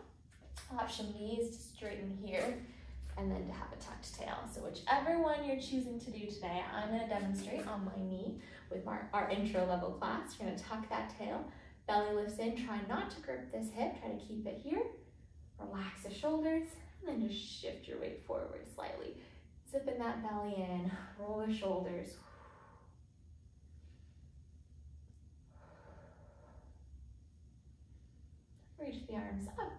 Option B is to straighten here and then to have a tucked tail. So whichever one you're choosing to do today, I'm going to demonstrate on my knee with our intro level class. You're going to tuck that tail, belly lifts in, try not to grip this hip, try to keep it here. Relax the shoulders, and then just shift your weight forward slightly. Zipping that belly in, roll the shoulders. Reach the arms up.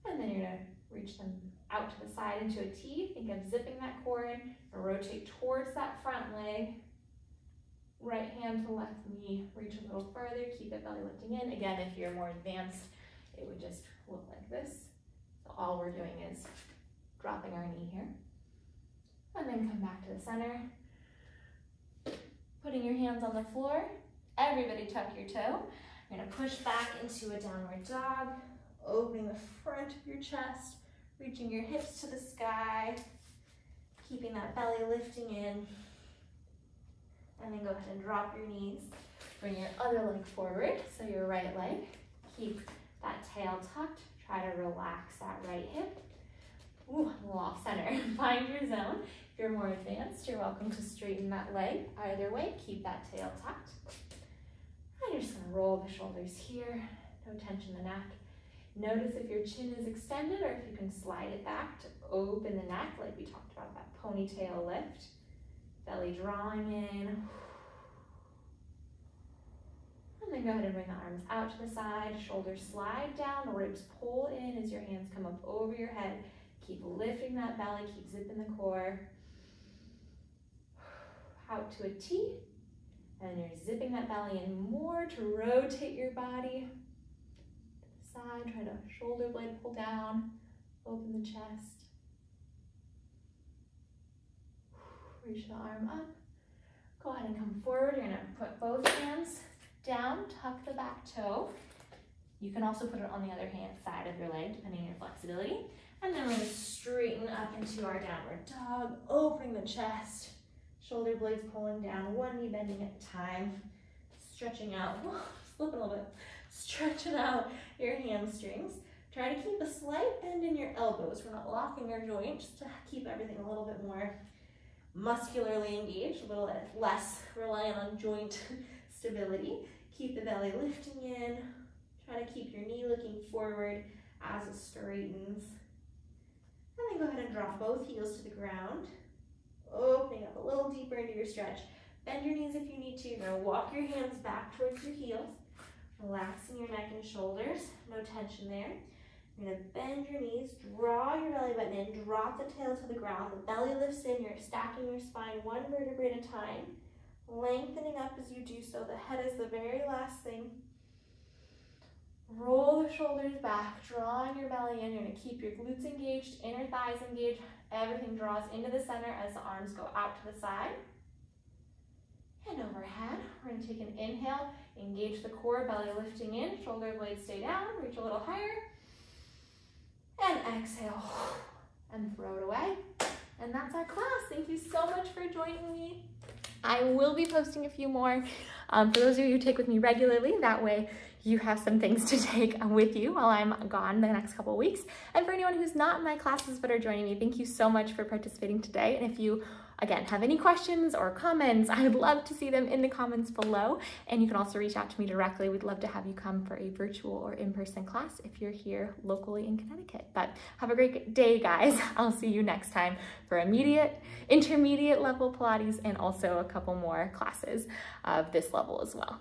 And then you're gonna reach them out to the side into a T. Think of zipping that core in, and rotate towards that front leg. Right hand to left knee, reach a little further, keep it belly lifting in. Again, if you're more advanced, it would just look like this. So all we're doing is dropping our knee here. And then come back to the center. Putting your hands on the floor. Everybody tuck your toe. You're gonna push back into a downward dog, opening the front of your chest, reaching your hips to the sky, keeping that belly lifting in, and then go ahead and drop your knees. Bring your other leg forward, so your right leg. Keep that tail tucked. Try to relax that right hip. Ooh, a little off center. Find your zone. If you're more advanced, you're welcome to straighten that leg. Either way, keep that tail tucked. And you're just gonna roll the shoulders here. No tension in the neck. Notice if your chin is extended or if you can slide it back to open the neck like we talked about, that ponytail lift. Belly drawing in. And then go ahead and bring the arms out to the side. Shoulders slide down, ribs pull in as your hands come up over your head. Keep lifting that belly, keep zipping the core. Out to a T. And you're zipping that belly in more to rotate your body. To the side, try to shoulder blade pull down. Open the chest. Reach the arm up. Go ahead and come forward. You're gonna put both hands down, tuck the back toe. You can also put it on the other hand side of your leg, depending on your flexibility. And then we're gonna straighten up into our downward dog, opening the chest, shoulder blades pulling down, one knee bending at a time, stretching out, slipping a little bit, stretching out your hamstrings. Try to keep a slight bend in your elbows. We're not locking our joint, just to keep everything a little bit more muscularly engaged, a little bit less reliant on joint stability. Keep the belly lifting in. Try to keep your knee looking forward as it straightens. And then go ahead and drop both heels to the ground. Opening up a little deeper into your stretch. Bend your knees if you need to. You're going to walk your hands back towards your heels. Relaxing your neck and shoulders. No tension there. You're going to bend your knees, draw your belly button in, drop the tail to the ground. The belly lifts in. You're stacking your spine one vertebrae at a time. Lengthening up as you do so. The head is the very last thing. Roll the shoulders back, drawing your belly in. You're going to keep your glutes engaged, inner thighs engaged. Everything draws into the center as the arms go out to the side. And overhead, we're going to take an inhale, engage the core, belly lifting in, shoulder blades stay down, reach a little higher. And exhale, and throw it away. And that's our class. Thank you so much for joining me. I will be posting a few more for those of you who take with me regularly. That way you have some things to take with you while I'm gone the next couple of weeks. And for anyone who's not in my classes but are joining me, thank you so much for participating today. And if you, again, have any questions or comments, I'd love to see them in the comments below. And you can also reach out to me directly. We'd love to have you come for a virtual or in-person class if you're here locally in Connecticut. But have a great day, guys. I'll see you next time for intermediate level Pilates and also a couple more classes of this level as well.